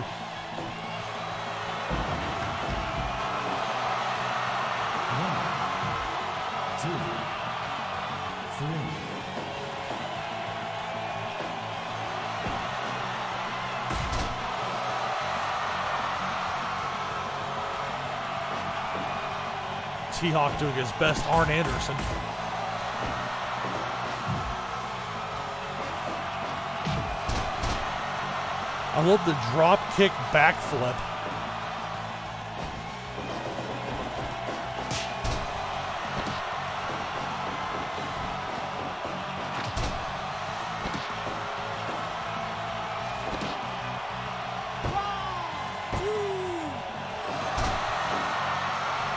One, 2, 3. T-Hawk doing his best Arn Anderson. I love the drop kick backflip.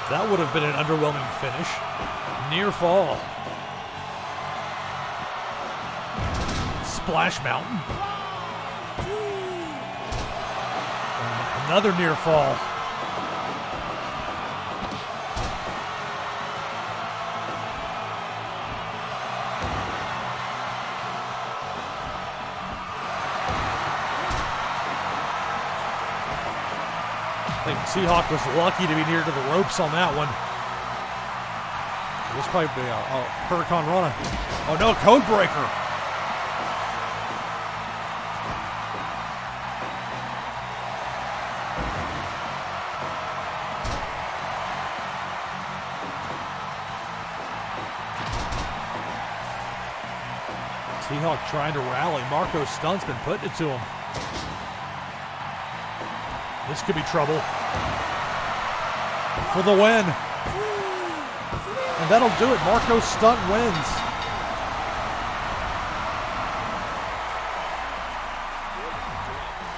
That would have been an underwhelming finish. Near fall. Splash Mountain. Another near fall. I think T-Hawk was lucky to be near to the ropes on that one. This might be a Hurricane Rana. Oh no, Code Breaker. T-Hawk trying to rally. Marko Stunt's been putting it to him. This could be trouble. For the win. And that'll do it. Marko Stunt wins.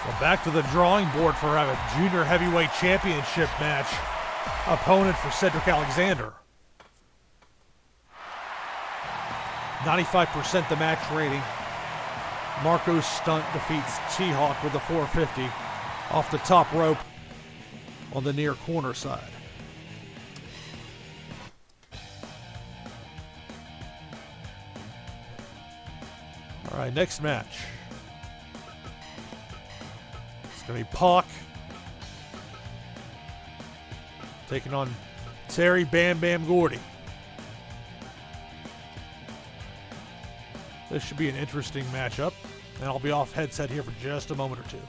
So back to the drawing board for a junior heavyweight championship match. Opponent for Cedric Alexander. 95% the match rating. Marko Stunt defeats T-Hawk with a 450 off the top rope on the near corner side. All right, next match. It's going to be Pac taking on Terry Bam Bam Gordy. This should be an interesting matchup, and I'll be off headset here for just a moment or two.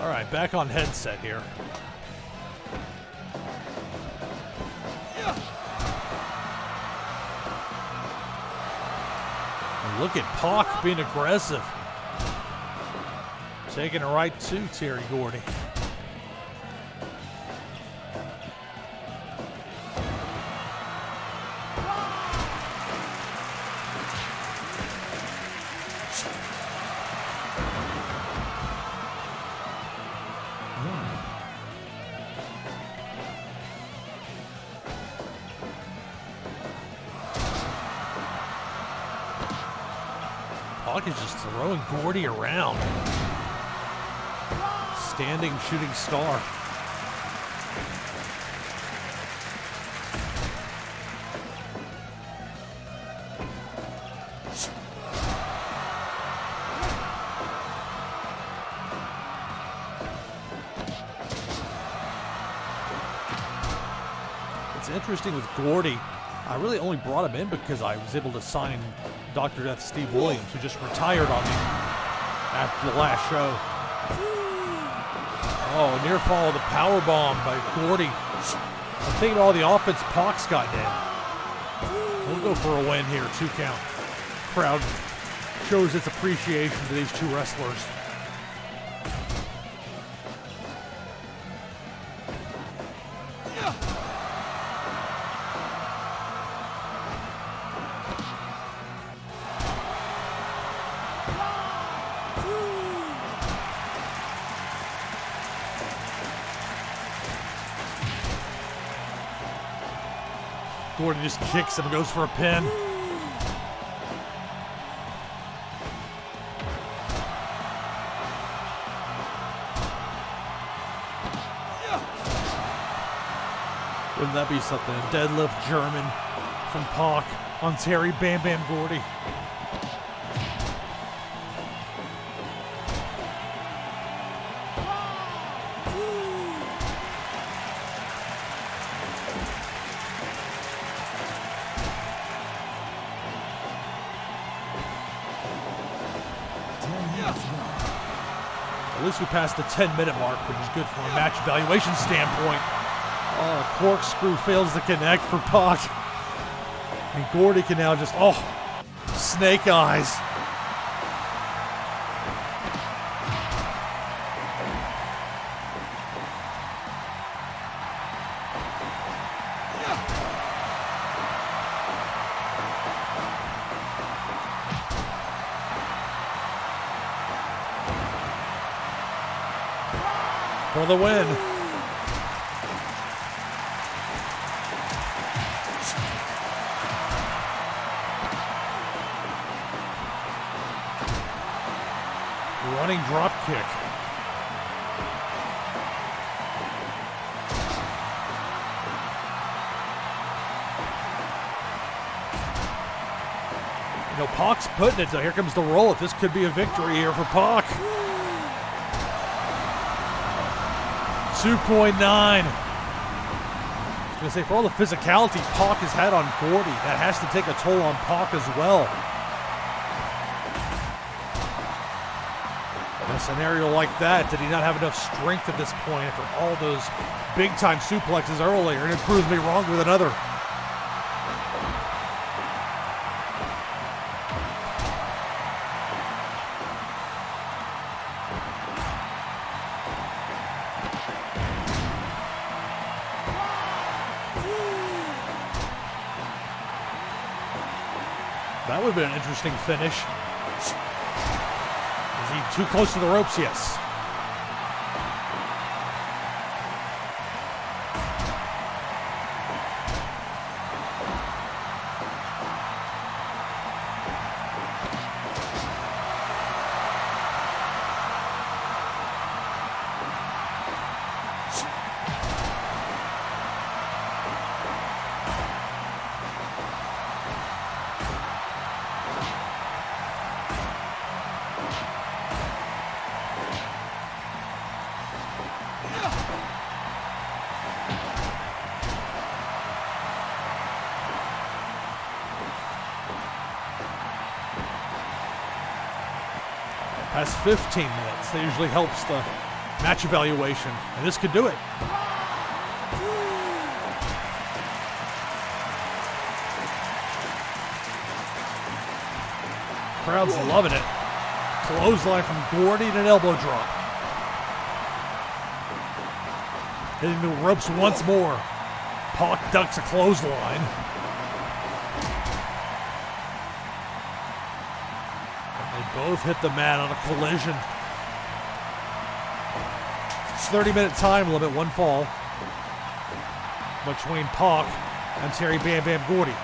All right, back on headset here. And look at Pac being aggressive. Taking it right to Terry Gordy. Pac is just throwing Gordy around. Standing shooting star. It's interesting with Gordy. I really only brought him in because I was able to sign Dr. Death Steve Williams, who just retired on me after the last show. Oh, near fall of the powerbomb by Gordy. I'm thinking all the offense Pac's got in. We'll go for a win here, 2 count. Crowd shows its appreciation to these 2 wrestlers. Gordy just kicks him and goes for a pin. Wouldn't that be something? A deadlift German from Pac on Terry Bam Bam Gordy. At least we passed the 10-minute mark, which is good from a match evaluation standpoint. Oh, corkscrew fails to connect for Pac. And Gordy can now just, snake eyes. For the win. Running drop kick. You know, Pac's putting it, so here comes the roll. This could be a victory here for Pac. 2.9. I was going to say, for all the physicality Pac has had on Gordy, that has to take a toll on Pac as well. In a scenario like that, did he not have enough strength at this point after all those big-time suplexes earlier? And it proves me wrong with another. That would have been an interesting finish. Is he too close to the ropes? Yes. Past 15 minutes. That usually helps the match evaluation, and this could do it. Crowd's loving it. Clothesline from Gordy and an elbow drop. Hitting the ropes once more. Pac ducks a clothesline. Both hit the mat on a collision. It's 30-minute time limit, one fall between Pac and Terry Bam Bam Gordy.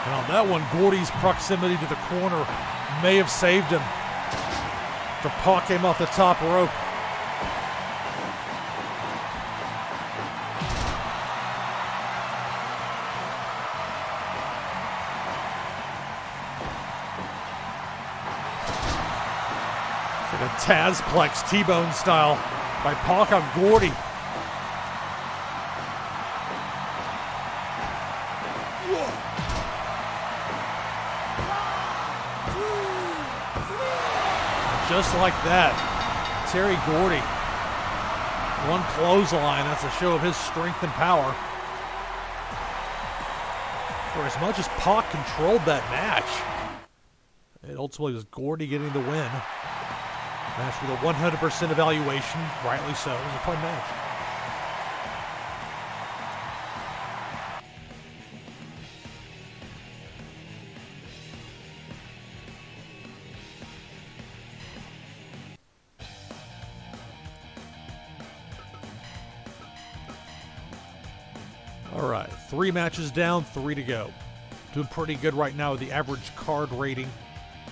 And on that one, Gordy's proximity to the corner may have saved him. The Pac came off the top rope. Tazplex T-Bone style by Pac on Gordy. Just like that, Terry Gordy. One clothesline, that's a show of his strength and power. For as much as Pac controlled that match, it ultimately was Gordy getting the win. Match with a 100% evaluation, rightly so. It was a fun match. All right, 3 matches down, 3 to go. Doing pretty good right now with the average card rating.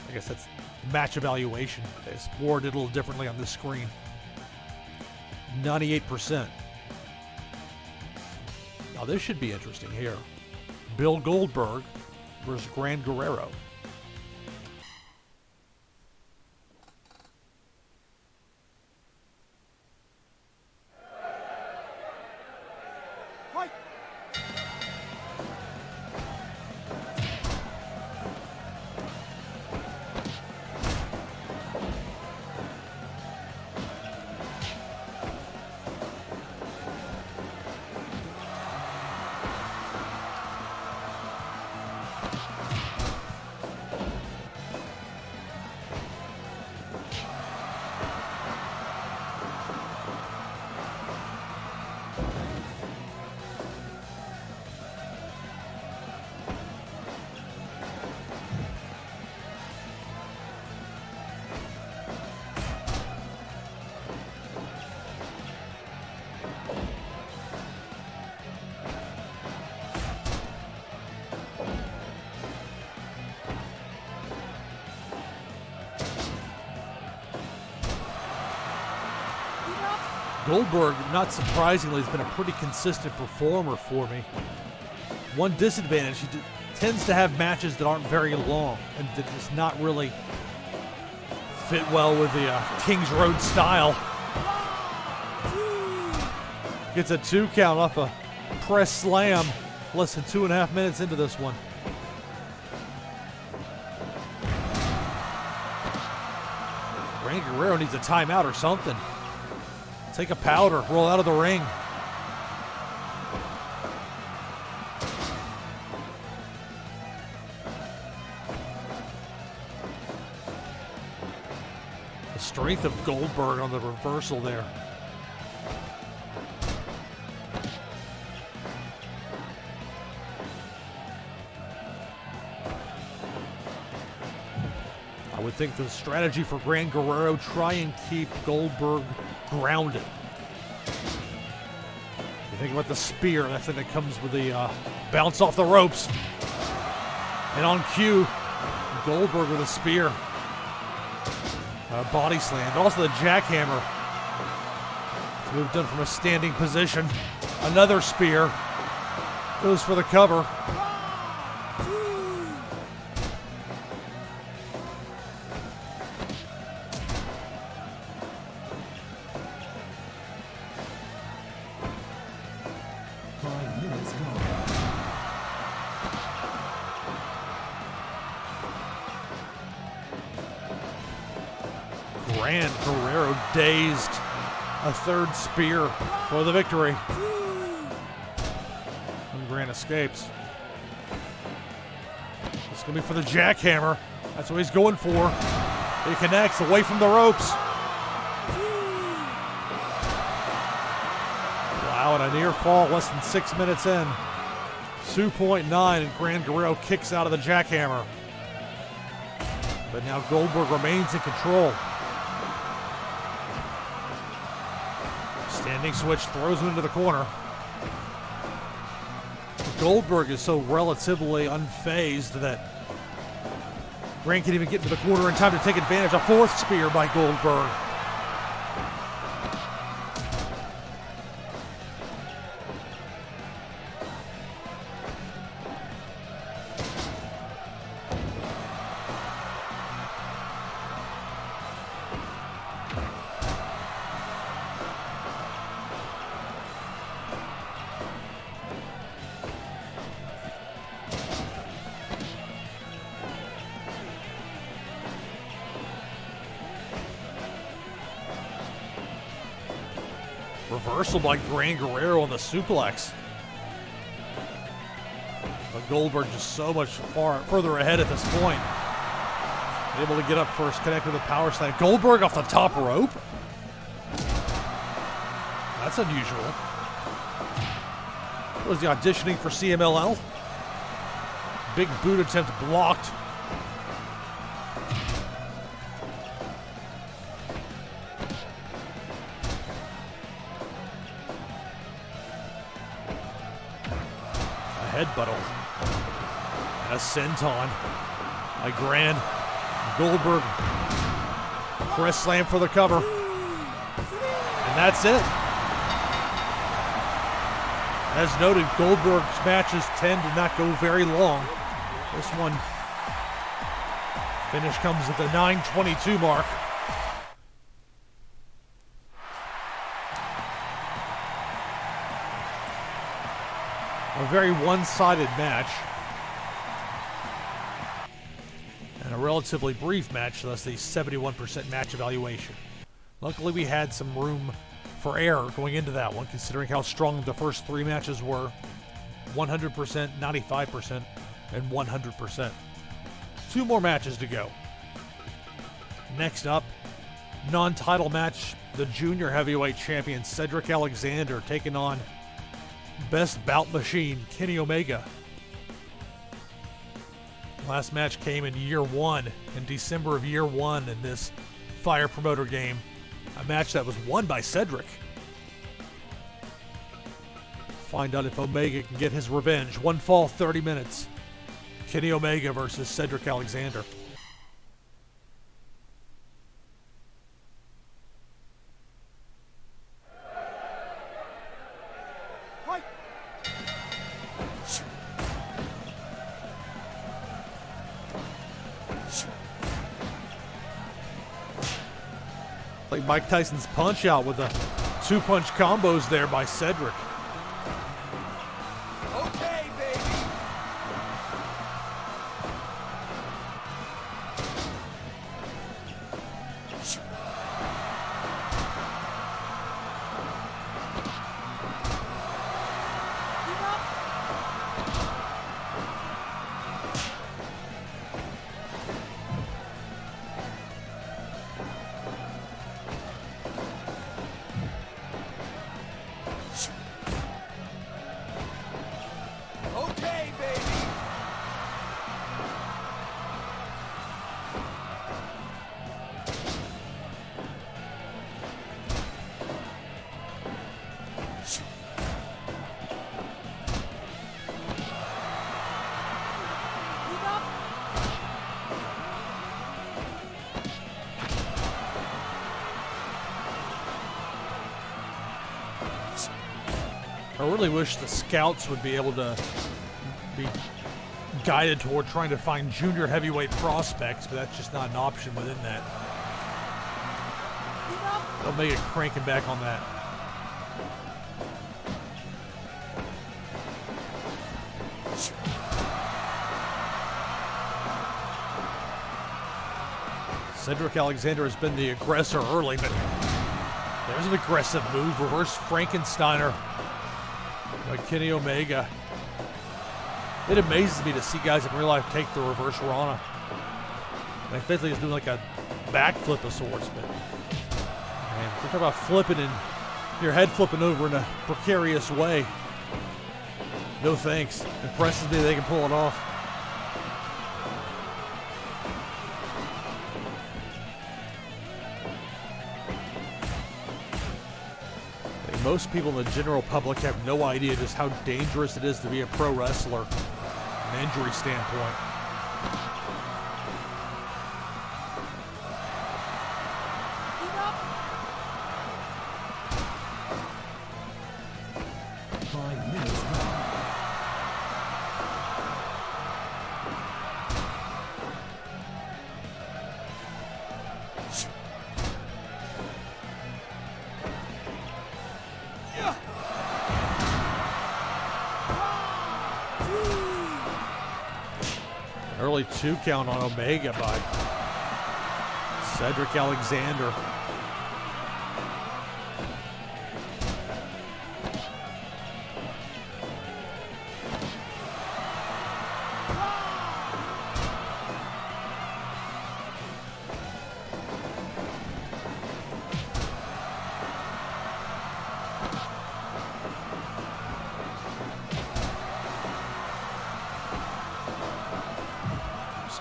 I guess that's match evaluation. They scored it a little differently on this screen. 98%. Now this should be interesting here. Bill Goldberg versus Gran Guerrero. Goldberg, not surprisingly, has been a pretty consistent performer for me. One disadvantage, he tends to have matches that aren't very long and that does not really fit well with the King's Road style. Gets a 2 count off a press slam less than 2.5 minutes into this one. Gran Guerrero needs a timeout or something. Take a powder, roll out of the ring. The strength of Goldberg on the reversal there. I would think the strategy for Gran Guerrero, try and keep Goldberg grounded. You think about the spear, that thing that comes with the bounce off the ropes. And on cue, Goldberg with a spear. Body slam, but also the jackhammer. It's moved done from a standing position. Another spear. Goes for the cover. Gran Guerrero dazed. A third spear for the victory. And Gran escapes. It's going to be for the jackhammer. That's what he's going for. He connects away from the ropes. Wow, and a near fall less than 6 minutes in. 2.9, and Gran Guerrero kicks out of the jackhammer. But now Goldberg remains in control. Standing switch throws him into the corner. Goldberg is so relatively unfazed that Gran can't even get into the corner in time to take advantage. A fourth spear by Goldberg. reversal by Gran Guerrero on the suplex. But Goldberg just so much further ahead at this point. Able to get up first, connect with the power slam. Goldberg off the top rope. That's unusual. Was he auditioning for CMLL? Big boot attempt blocked. A headbutt and a senton by Gran. Goldberg press slam for the cover. And that's it. As noted, Goldberg's matches tend to not go very long. This one finish comes at the 9:22 mark. A very one-sided match. And a relatively brief match, thus the 71% match evaluation. Luckily, we had some room for error going into that one, considering how strong the first three matches were. 100%, 95%, and 100%. Two more matches to go. Next up, non-title match, the junior heavyweight champion Cedric Alexander taking on best bout machine Kenny Omega. Last match came in year one, in December of year one in this Fire Promoter game. A match that was won by Cedric. Find out if Omega can get his revenge. One fall, 30 minutes. Kenny Omega versus Cedric Alexander. Like Mike Tyson's punch out with the two-punch combos there by Cedric. Okay, baby. Okay, baby. I really wish the scouts would be able to be guided toward trying to find junior heavyweight prospects, but that's just not an option within that. They'll make it cranking back on that. Cedric Alexander has been the aggressor early, but there's an aggressive move. Reverse Frankensteiner by Kenny Omega. It amazes me to see guys in real life take the reverse Rana. Like basically he's doing like a backflip of sorts, but man, we're talking about flipping and your head flipping over in a precarious way. No thanks. Impresses me they can pull it off. Most people in the general public have no idea just how dangerous it is to be a pro wrestler from an injury standpoint. Early 2 count on Omega by Cedric Alexander.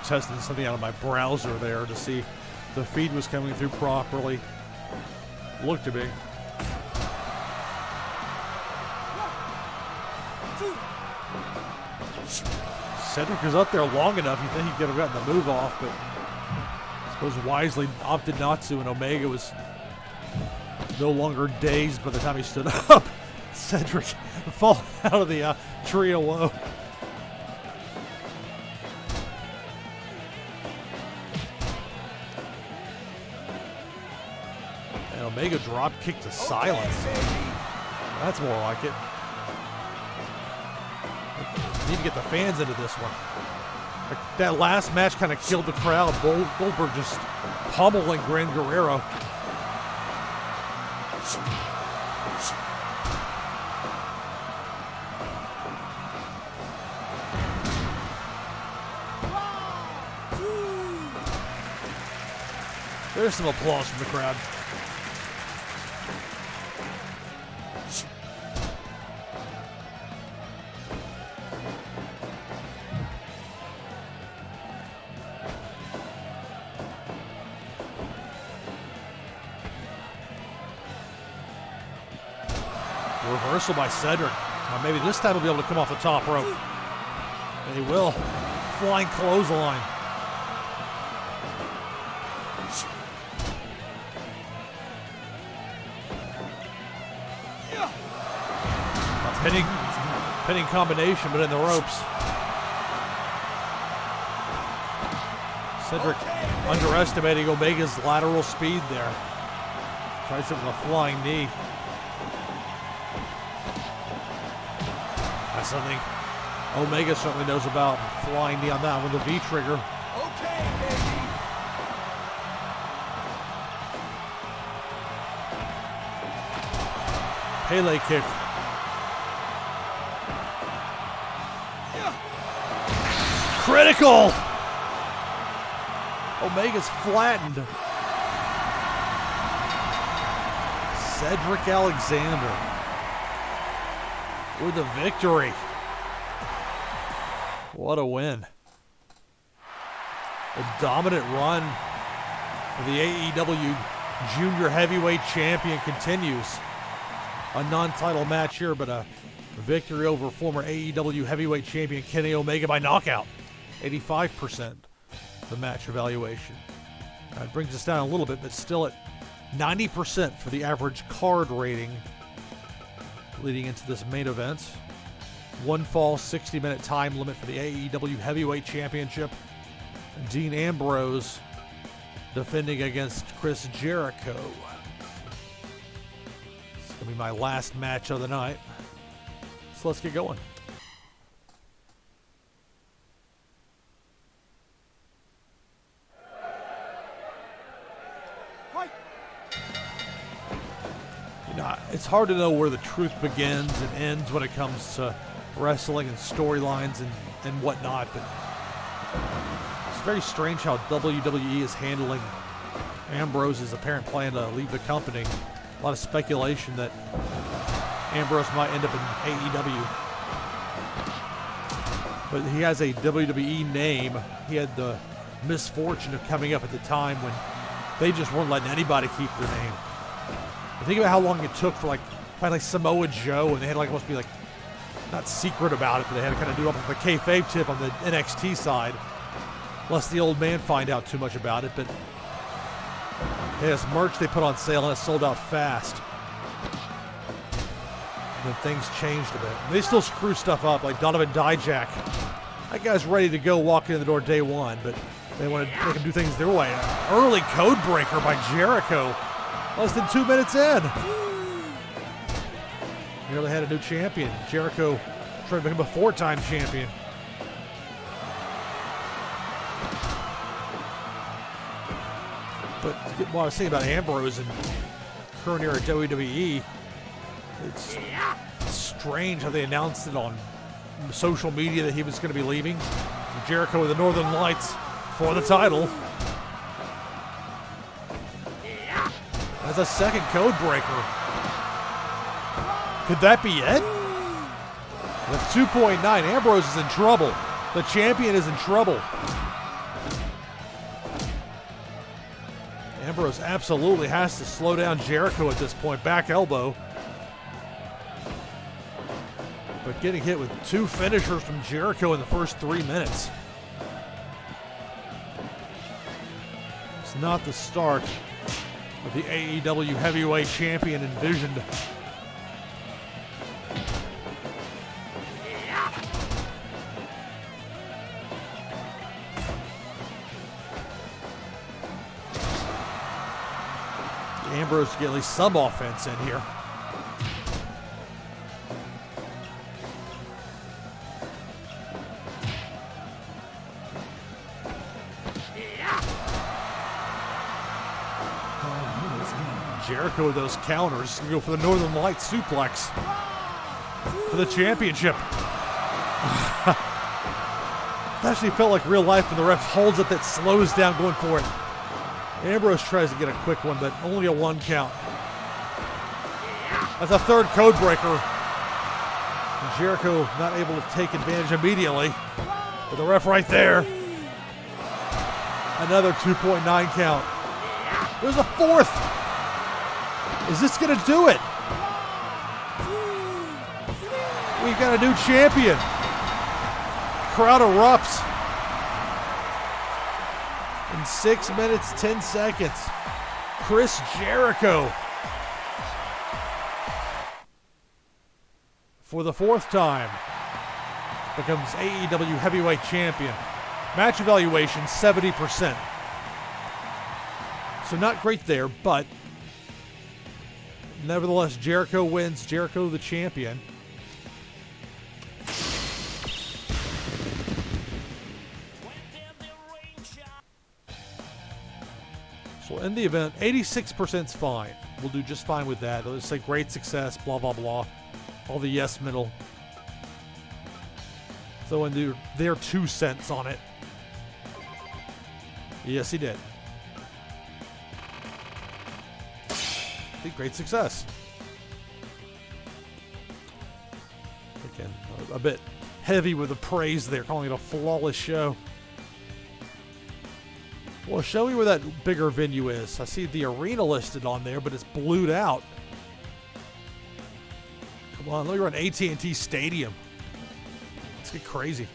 testing something out of my browser there to see if the feed was coming through properly. Looked to be. Cedric was up there long enough, you think he could have gotten the move off, but I suppose wisely opted not to, and Omega was no longer dazed by the time he stood up. Cedric falling out of the trio low. And Omega drop kick to silence. That's more like it. Need to get the fans into this one. That last match kind of killed the crowd. Goldberg just pummeling Gran Guerrero. There's some applause from the crowd. Reversal by Cedric. Maybe this time he'll be able to come off the top rope. And he will. Flying clothesline. Pinning combination, but in the ropes. Cedric underestimating Omega's lateral speed there. Tries it with a flying knee. That's something Omega certainly knows about. Flying knee on that one, the V-trigger. Okay, baby. Pele kick. Critical! Omega's flattened. Cedric Alexander with the victory. What a win. A dominant run for the AEW Junior Heavyweight Champion continues. A non-title match here, but a victory over former AEW Heavyweight Champion Kenny Omega by knockout. 85% the match evaluation. It brings us down a little bit, but still at 90% for the average card rating leading into this main event. One fall, 60-minute time limit for the AEW Heavyweight Championship. Dean Ambrose defending against Chris Jericho. It's going to be my last match of the night. So let's get going. It's hard to know where the truth begins and ends when it comes to wrestling and storylines and whatnot, but it's very strange how WWE is handling Ambrose's apparent plan to leave the company. A lot of speculation that Ambrose might end up in AEW. But he has a WWE name. He had the misfortune of coming up at the time when they just weren't letting anybody keep their name. Think about how long it took for finally Samoa Joe, and they had almost be not secret about it, but they had to kind of do up with the kayfabe tip on the NXT side, lest the old man find out too much about it. But they had this merch they put on sale, and it sold out fast. And then things changed a bit. And they still screw stuff up, like Donovan Dijak. That guy's ready to go walking in the door day one, but they want to make him do things their way. Early code breaker by Jericho. Less than 2 minutes in. Nearly had a new champion. Jericho trying to make him a 4-time champion. But what I was saying about Ambrose and current era WWE, it's strange how they announced it on social media that he was going to be leaving. Jericho with the Northern Lights for the title. As a second code breaker. Could that be it? With 2.9, Ambrose is in trouble. The champion is in trouble. Ambrose absolutely has to slow down Jericho at this point. Back elbow. But getting hit with 2 finishers from Jericho in the first 3 minutes. It's not the start of the AEW Heavyweight Champion envisioned. Ambrose to get at least some offense in here. Jericho with those counters. Gonna go for the Northern Lights suplex for the championship. It actually felt like real life when the ref holds up that slows down going for it. Ambrose tries to get a quick one, but only a 1 count. That's a 3rd code breaker. And Jericho not able to take advantage immediately. But the ref right there. Another 2.9 count. There's a 4th. Is this going to do it? We've got a new champion. Crowd erupts. In 6 minutes, 10 seconds, Chris Jericho, for the 4th time, becomes AEW Heavyweight Champion. Match evaluation, 70%. So not great there, but nevertheless, Jericho wins. Jericho the champion. So in the event, 86% is fine. We'll do just fine with that. They'll just say great success, blah, blah, blah. All the yes middle. Throw in their 2 cents on it. Yes, he did. I think great success. Again, a bit heavy with the praise there, calling it a flawless show. Well, show me where that bigger venue is. I see the arena listed on there, but it's blued out. Come on, let me run AT&T Stadium. Let's get crazy.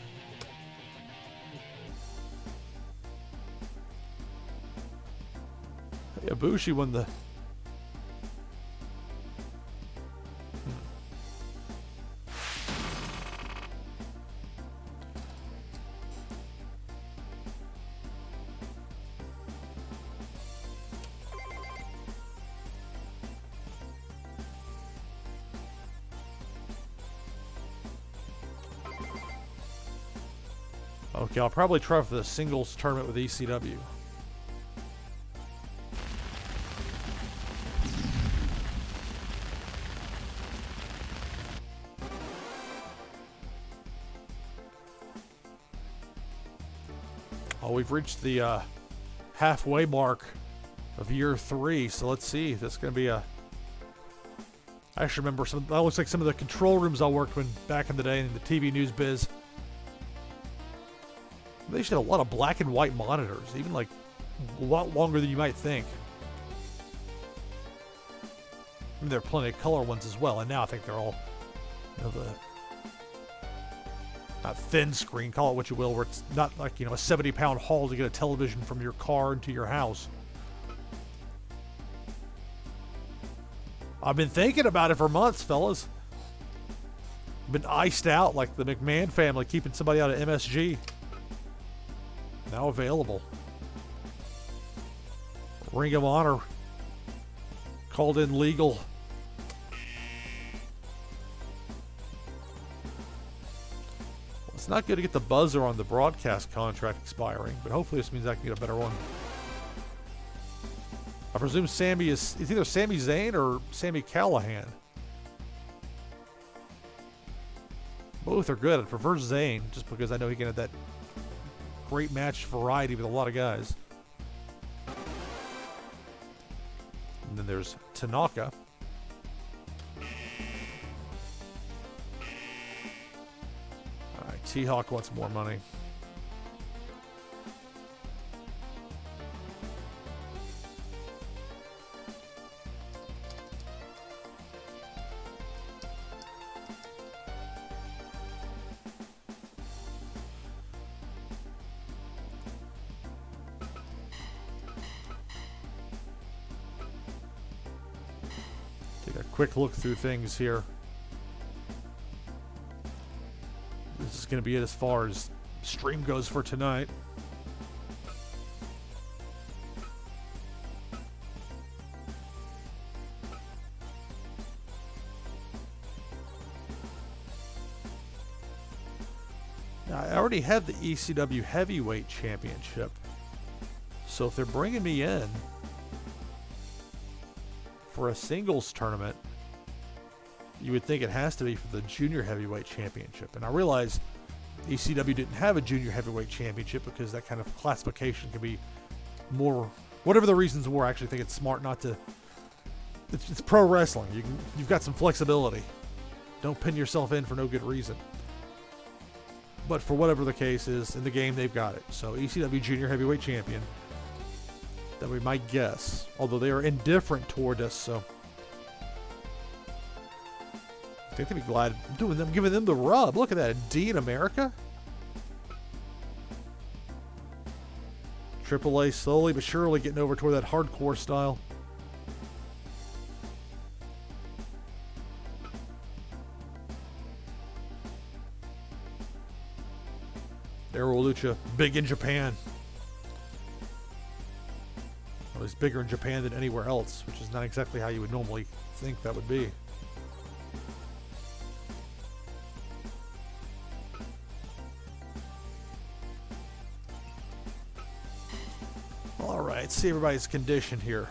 Hey, Ibushi won the... Okay, I'll probably try for the singles tournament with ECW. Oh, we've reached the halfway mark of year 3, so let's see. That's going to be a... I actually remember that looks like some of the control rooms I worked in back in the day in the TV news biz. They should have a lot of black and white monitors, even like a lot longer than you might think. I mean, there are plenty of color ones as well, and now I think they're all, you know, not thin screen, call it what you will, where it's not like, you know, a 70-pound haul to get a television from your car into your house. I've been thinking about it for months, fellas. Been iced out like the McMahon family, keeping somebody out of MSG. Now available. Ring of Honor called in legal. Well, it's not good to get the buzzer on the broadcast contract expiring, but hopefully this means I can get a better one. I presume Sami is either Sami Zayn or Sami Callihan. Both are good. I prefer Zayn just because I know he can have that great match variety with a lot of guys. And then there's Tanaka. Alright, T-Hawk wants more money. quick look through things here. This is going to be it as far as stream goes for tonight. Now, I already have the ECW Heavyweight Championship. So if they're bringing me in for a singles tournament, you would think it has to be for the Junior Heavyweight Championship. And I realize ECW didn't have a Junior Heavyweight Championship because that kind of classification can be more, whatever the reasons were. I actually think it's smart not to. It's pro wrestling. You've got some flexibility. Don't pin yourself in for no good reason. But for whatever the case is, in the game they've got it. So ECW Junior Heavyweight Champion. That would be my guess. Although they are indifferent toward us, so I think they'd be glad giving them the rub. Look at that, a D in America. AAA slowly but surely getting over toward that hardcore style. Arrow Lucha, big in Japan. Well, he's bigger in Japan than anywhere else, which is not exactly how you would normally think that would be. All right, let's see everybody's condition here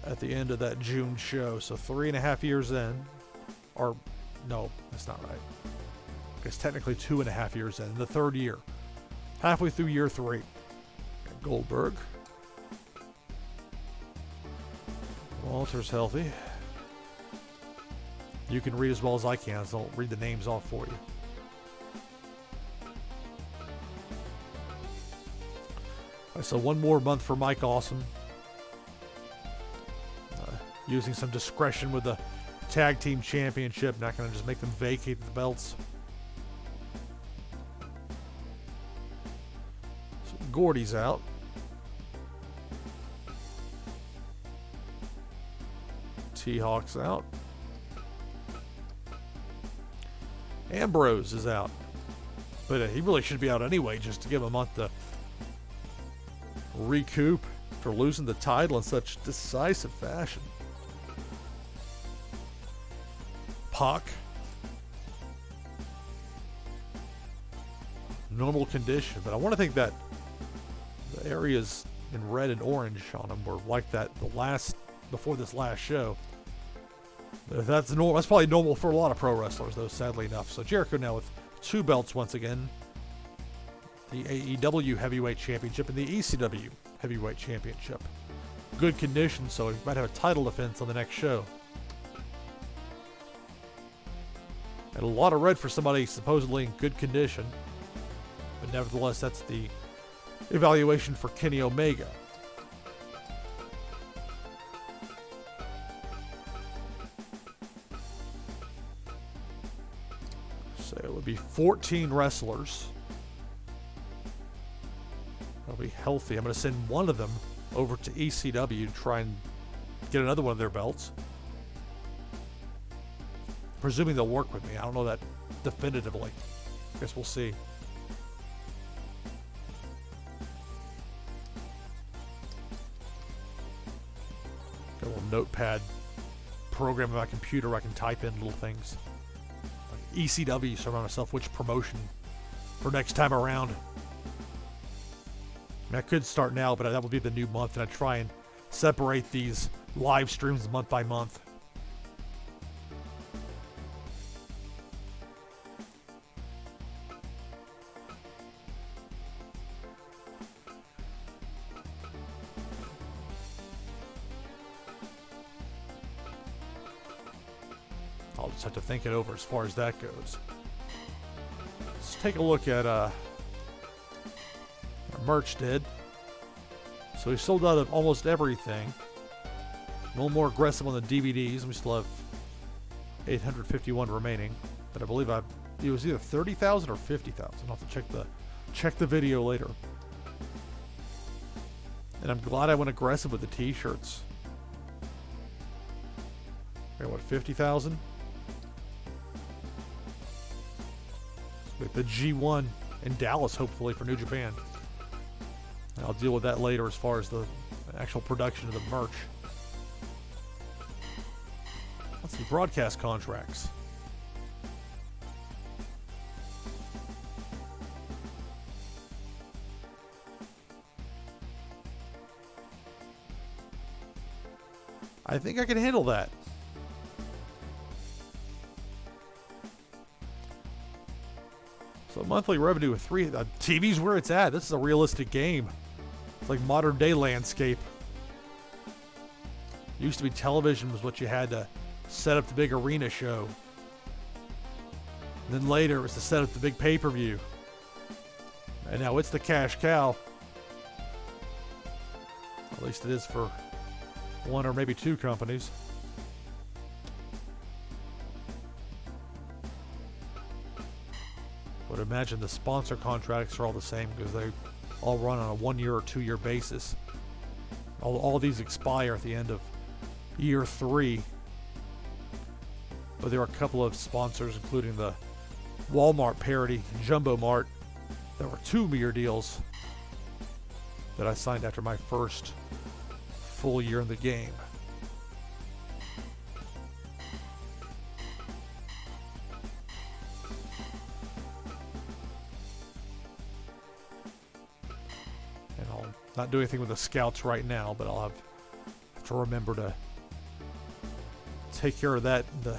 at the end of that June show. So 3.5 years in, or no, that's not right. I guess technically 2.5 years in, the third year. Halfway through year 3. Got Goldberg. Walter's healthy. You can read as well as I can, so I'll read the names off for you. Right, so one more month for Mike Awesome. Using some discretion with the Tag Team Championship. Not going to just make them vacate the belts. Gordy's out. T-Hawk's out. Ambrose is out. But he really should be out anyway, just to give him a month to recoup for losing the title in such decisive fashion. Pac. Normal condition, but I want to think that the areas in red and orange on him were like that before this last show. That's normal. That's probably normal for a lot of pro wrestlers, though, sadly enough. So Jericho now with 2 belts once again. The AEW Heavyweight Championship and the ECW Heavyweight Championship. Good condition, so he might have a title defense on the next show. And a lot of red for somebody supposedly in good condition. But nevertheless, that's the evaluation for Kenny Omega. So it would be 14 wrestlers. That'll be healthy. I'm going to send one of them over to ECW to try and get another one of their belts. Presuming they'll work with me. I don't know that definitively. I guess we'll see. Got a little notepad program on my computer where I can type in little things. Like ECW, so I remind myself which promotion for next time around. I mean, I could start now, but that would be the new month, and I'd try and separate these live streams month by month. I'll just have to think it over as far as that goes. Let's take a look at our merch did. So we sold out of almost everything. A little more aggressive on the DVDs. We still have 851 remaining. But I believe it was either 30,000 or 50,000. I'll have to check the video later. And I'm glad I went aggressive with the t-shirts. Okay, what, 50,000? Like the G1 in Dallas, hopefully, for New Japan. And I'll deal with that later as far as the actual production of the merch. Let's see, broadcast contracts. I think I can handle that. So monthly revenue with TV's where it's at. This is a realistic game. It's like modern day landscape. Used to be television was what you had to set up the big arena show. And then later it was to set up the big pay-per-view. And now it's the cash cow. At least it is for one or maybe two companies. But imagine the sponsor contracts are all the same because they all run on a 1 year or 2 year basis. All these expire at the end of year 3. But there are a couple of sponsors, including the Walmart parody Jumbo Mart, that were 2-year deals that I signed after my first full year in the game. And I'll not do anything with the scouts right now, but I'll have to remember to take care of that the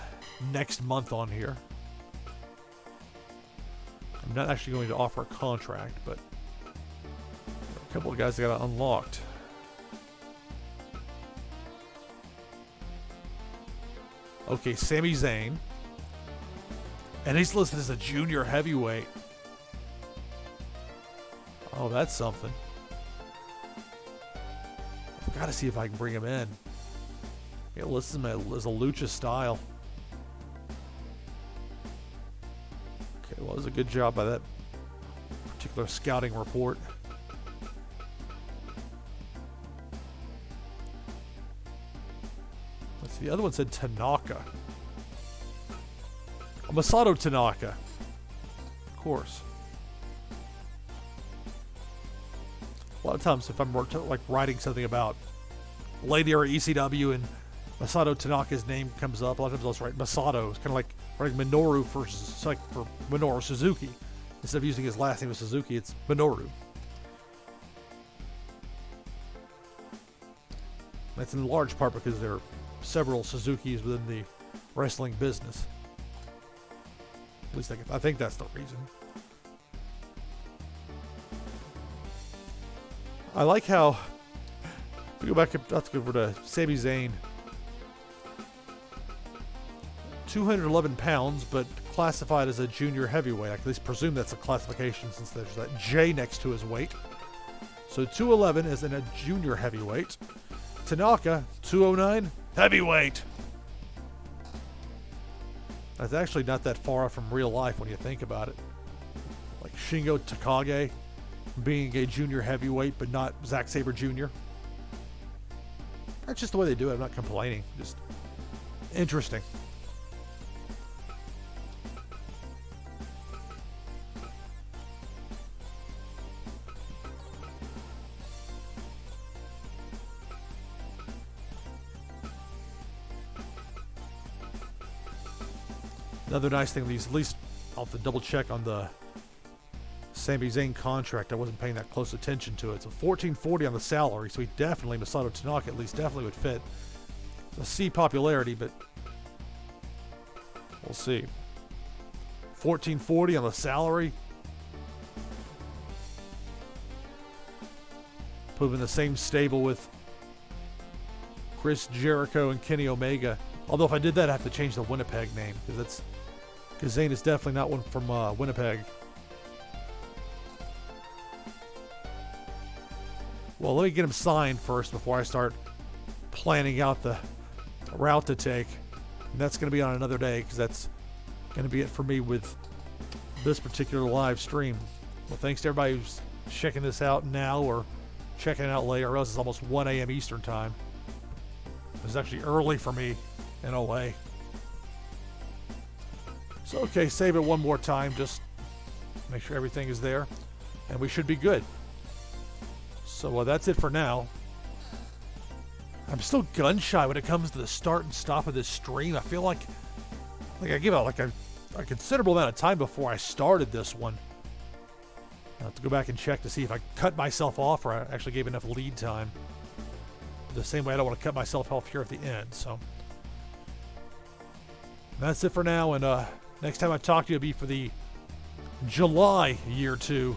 next month on here. I'm not actually going to offer a contract, but a couple of guys that got unlocked. Okay, Sami Zayn. And he's listed as a junior heavyweight. Oh, that's something. I've got to see if I can bring him in. Yeah, listen, as a lucha style. Okay, well, it was a good job by that particular scouting report. The other one said Tanaka. Oh, Masato Tanaka. Of course. A lot of times if I'm like writing something about Lady or ECW and Masato Tanaka's name comes up, a lot of times I'll just write Masato. It's kind of like writing Minoru for Minoru Suzuki. Instead of using his last name as Suzuki, it's Minoru. That's in large part because there are several Suzukis within the wrestling business. At least I think that's the reason. I like how, if we go back, let's go over to Sami Zayn. 211 pounds, but classified as a junior heavyweight. I can at least presume that's a classification since there's that J next to his weight. So 211 is in a junior heavyweight. Tanaka, 209, heavyweight. That's actually not that far off from real life when you think about it. Like Shingo Takagi being a junior heavyweight, but not Zack Sabre Jr. That's just the way they do it. I'm not complaining. Just interesting. Another nice thing, at least I'll have to double check on the Sami Zayn contract. I wasn't paying that close attention to it. So $14.40 on the salary, so he definitely, Masato Tanaka at least definitely would fit. It's a C popularity, but we'll see. $14.40 on the salary. Put him in the same stable with Chris Jericho and Kenny Omega. Although if I did that, I have to change the Winnipeg name because Zayn is definitely not one from Winnipeg. Well, let me get him signed first before I start planning out the route to take. And that's going to be on another day because that's going to be it for me with this particular live stream. Well, thanks to everybody who's checking this out now or checking it out later, or else it's almost 1 a.m. Eastern time. It's actually early for me in a way. So, okay, save it one more time. Just make sure everything is there. And we should be good. So that's it for now. I'm still gun shy when it comes to the start and stop of this stream. I feel like I give it a considerable amount of time before I started this one. I have to go back and check to see if I cut myself off or I actually gave enough lead time. The same way I don't want to cut myself off here at the end. So that's it for now. And next time I talk to you, it'll be for the July year 2.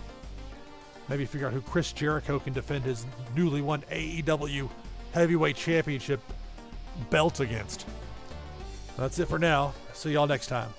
Maybe figure out who Chris Jericho can defend his newly won AEW Heavyweight Championship belt against. That's it for now. See y'all next time.